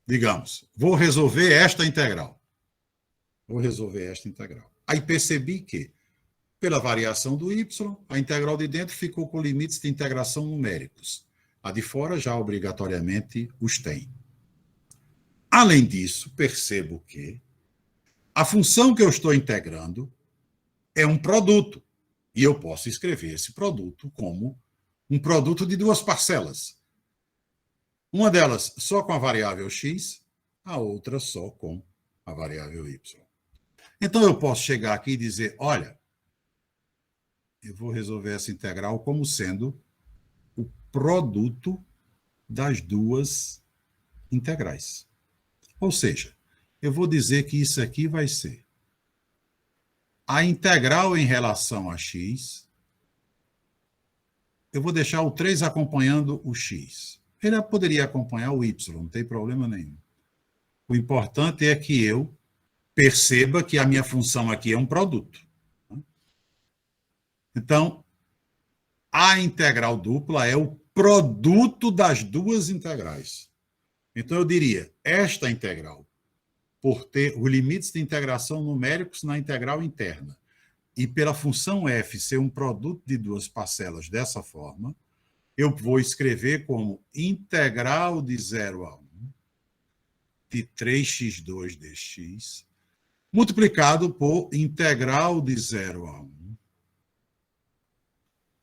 digamos, vou resolver esta integral. Aí percebi que, pela variação do y, a integral de dentro ficou com limites de integração numéricos. A de fora já obrigatoriamente os tem. Além disso, percebo que a função que eu estou integrando é um produto. E eu posso escrever esse produto como um produto de 2 parcelas. Uma delas só com a variável x, a outra só com a variável y. Então eu posso chegar aqui e dizer, olha, eu vou resolver essa integral como sendo o produto das 2 integrais. Ou seja, eu vou dizer que isso aqui vai ser a integral em relação a x. Eu vou deixar o 3 acompanhando o x. Ele poderia acompanhar o y, não tem problema nenhum. O importante é que eu perceba que a minha função aqui é um produto. Então, a integral dupla é o produto das 2 integrais. Então, eu diria, esta integral, por ter os limites de integração numéricos na integral interna, e pela função f ser um produto de 2 parcelas dessa forma, eu vou escrever como integral de 0 a 1 de 3x2 dx multiplicado por integral de 0 a 1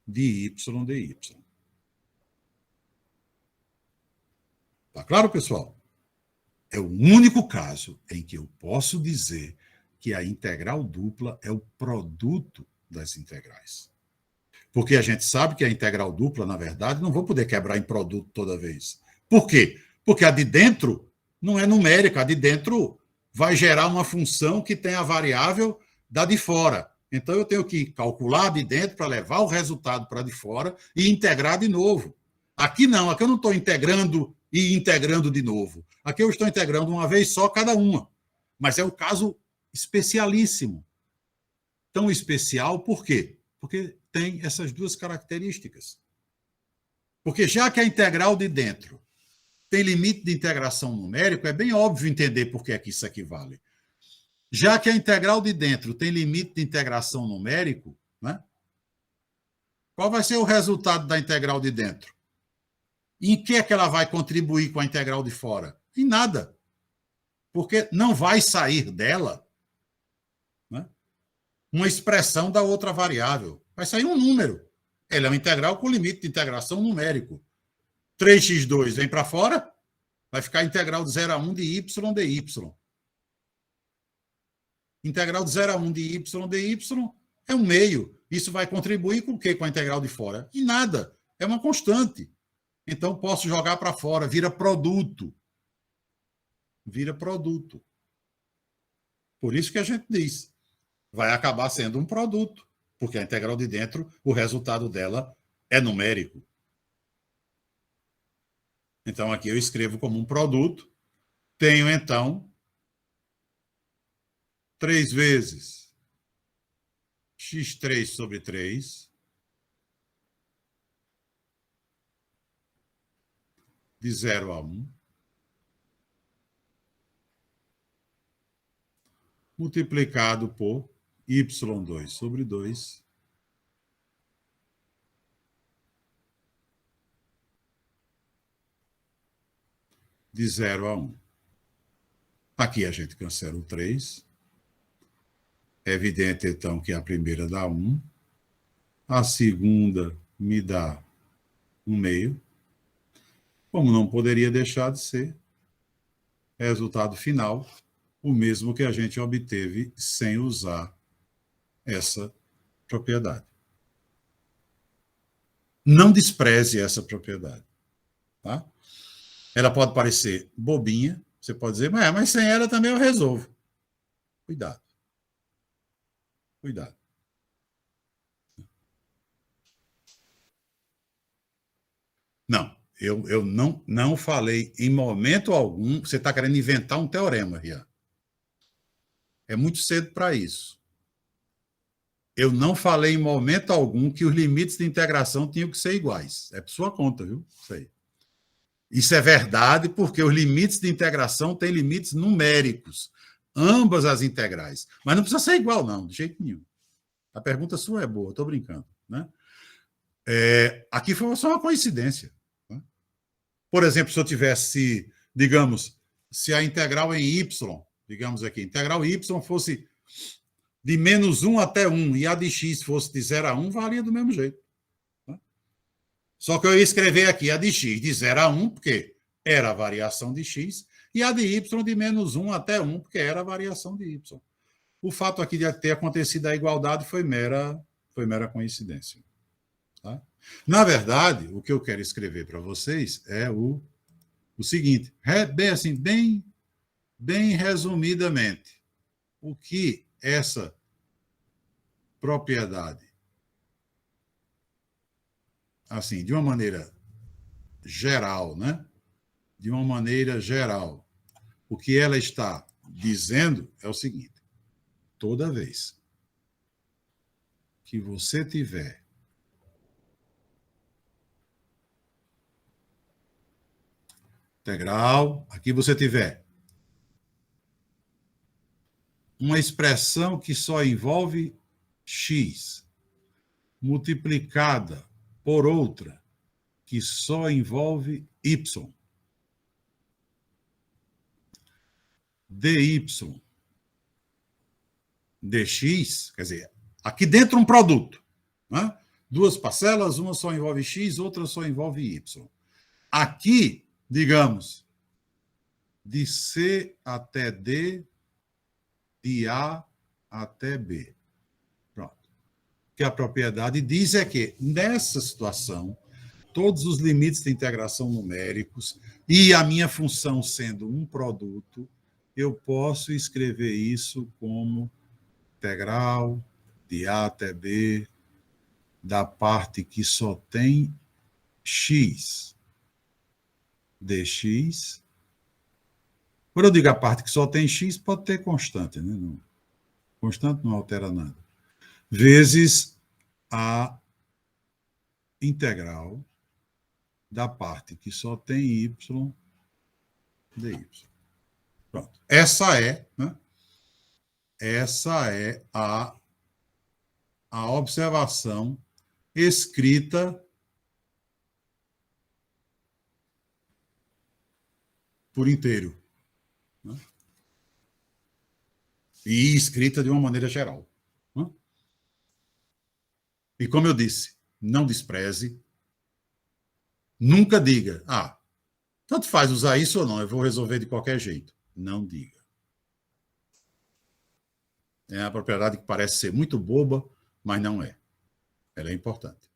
de y dy. Tá claro, pessoal? É o único caso em que eu posso dizer que a integral dupla é o produto das integrais. Porque a gente sabe que a integral dupla, na verdade, não vou poder quebrar em produto toda vez. Por quê? Porque a de dentro não é numérica, a de dentro vai gerar uma função que tem a variável da de fora. Então, eu tenho que calcular de dentro para levar o resultado para de fora e integrar de novo. Aqui não, aqui eu não estou integrando e integrando de novo. Aqui eu estou integrando uma vez só cada uma. Mas é um caso especialíssimo. Tão especial por quê? Porque tem essas duas características. Porque já que a integral de dentro tem limite de integração numérico, é bem óbvio entender por que é que isso equivale. Já que a integral de dentro tem limite de integração numérico, né? Qual vai ser o resultado da integral de dentro? Em que é que ela vai contribuir com a integral de fora? Em nada. Porque não vai sair dela, né, uma expressão da outra variável. Vai sair um número. Ela é uma integral com limite de integração numérico. 3x2 vem para fora, vai ficar a integral de 0 a 1 de y dy. Integral de 0 a 1 de y dy é um meio. Isso vai contribuir com o quê com a integral de fora? Em nada. É uma constante. Então, posso jogar para fora, vira produto. Vira produto. Por isso que a gente diz, vai acabar sendo um produto, porque a integral de dentro, o resultado dela é numérico. Então, aqui eu escrevo como um produto. Tenho, então, 3 vezes x3 sobre 3 de 0 a 1 multiplicado por y2 sobre 2 de 0 a 1. Aqui a gente cancela o 3. É evidente, então, que a primeira dá 1. A segunda me dá 1/2. Como não poderia deixar de ser, resultado final, o mesmo que a gente obteve sem usar essa propriedade. Não despreze essa propriedade. Tá? Ela pode parecer bobinha, você pode dizer, mas sem ela também eu resolvo. Cuidado. Cuidado. Não, eu não falei em momento algum, você está querendo inventar um teorema, Rian. É muito cedo para isso. Eu não falei em momento algum que os limites de integração tinham que ser iguais. É por sua conta, viu? Isso aí. Isso é verdade porque os limites de integração têm limites numéricos. Ambas as integrais. Mas não precisa ser igual, não, de jeito nenhum. A pergunta sua é boa, estou brincando. Né? Aqui foi só uma coincidência. Né? Por exemplo, se eu tivesse, digamos, se a integral em y, digamos aqui, integral y fosse de -1 até 1 e a de x fosse de 0 a 1, valia do mesmo jeito. Né? Só que eu ia escrever aqui a de x de 0 a 1, porque era a variação de x, e a de y de -1 até 1, porque era a variação de y. O fato aqui de ter acontecido a igualdade foi mera coincidência. Tá? Na verdade, o que eu quero escrever para vocês é o seguinte, bem resumidamente, o que essa propriedade, assim, de uma maneira geral, né? De uma maneira geral, o que ela está dizendo é o seguinte: toda vez que você tiver integral, aqui você tiver uma expressão que só envolve x multiplicada por outra que só envolve y. dy dx, quer dizer, aqui dentro um produto, né? Duas parcelas, uma só envolve x, outra só envolve y. Aqui, digamos, de C até D, de A até B. Pronto. O que a propriedade diz é que, nessa situação, todos os limites de integração numéricos e a minha função sendo um produto, eu posso escrever isso como integral de A até B da parte que só tem x dx. Quando eu digo a parte que só tem x, pode ter constante, né? Não, constante não altera nada. Vezes a integral da parte que só tem y dy. Pronto. Essa é, né? Essa é a observação escrita por inteiro, né? E escrita de uma maneira geral, né? E como eu disse, não despreze, nunca diga, tanto faz usar isso ou não, eu vou resolver de qualquer jeito. Não diga. É uma propriedade que parece ser muito boba, mas não é. Ela é importante.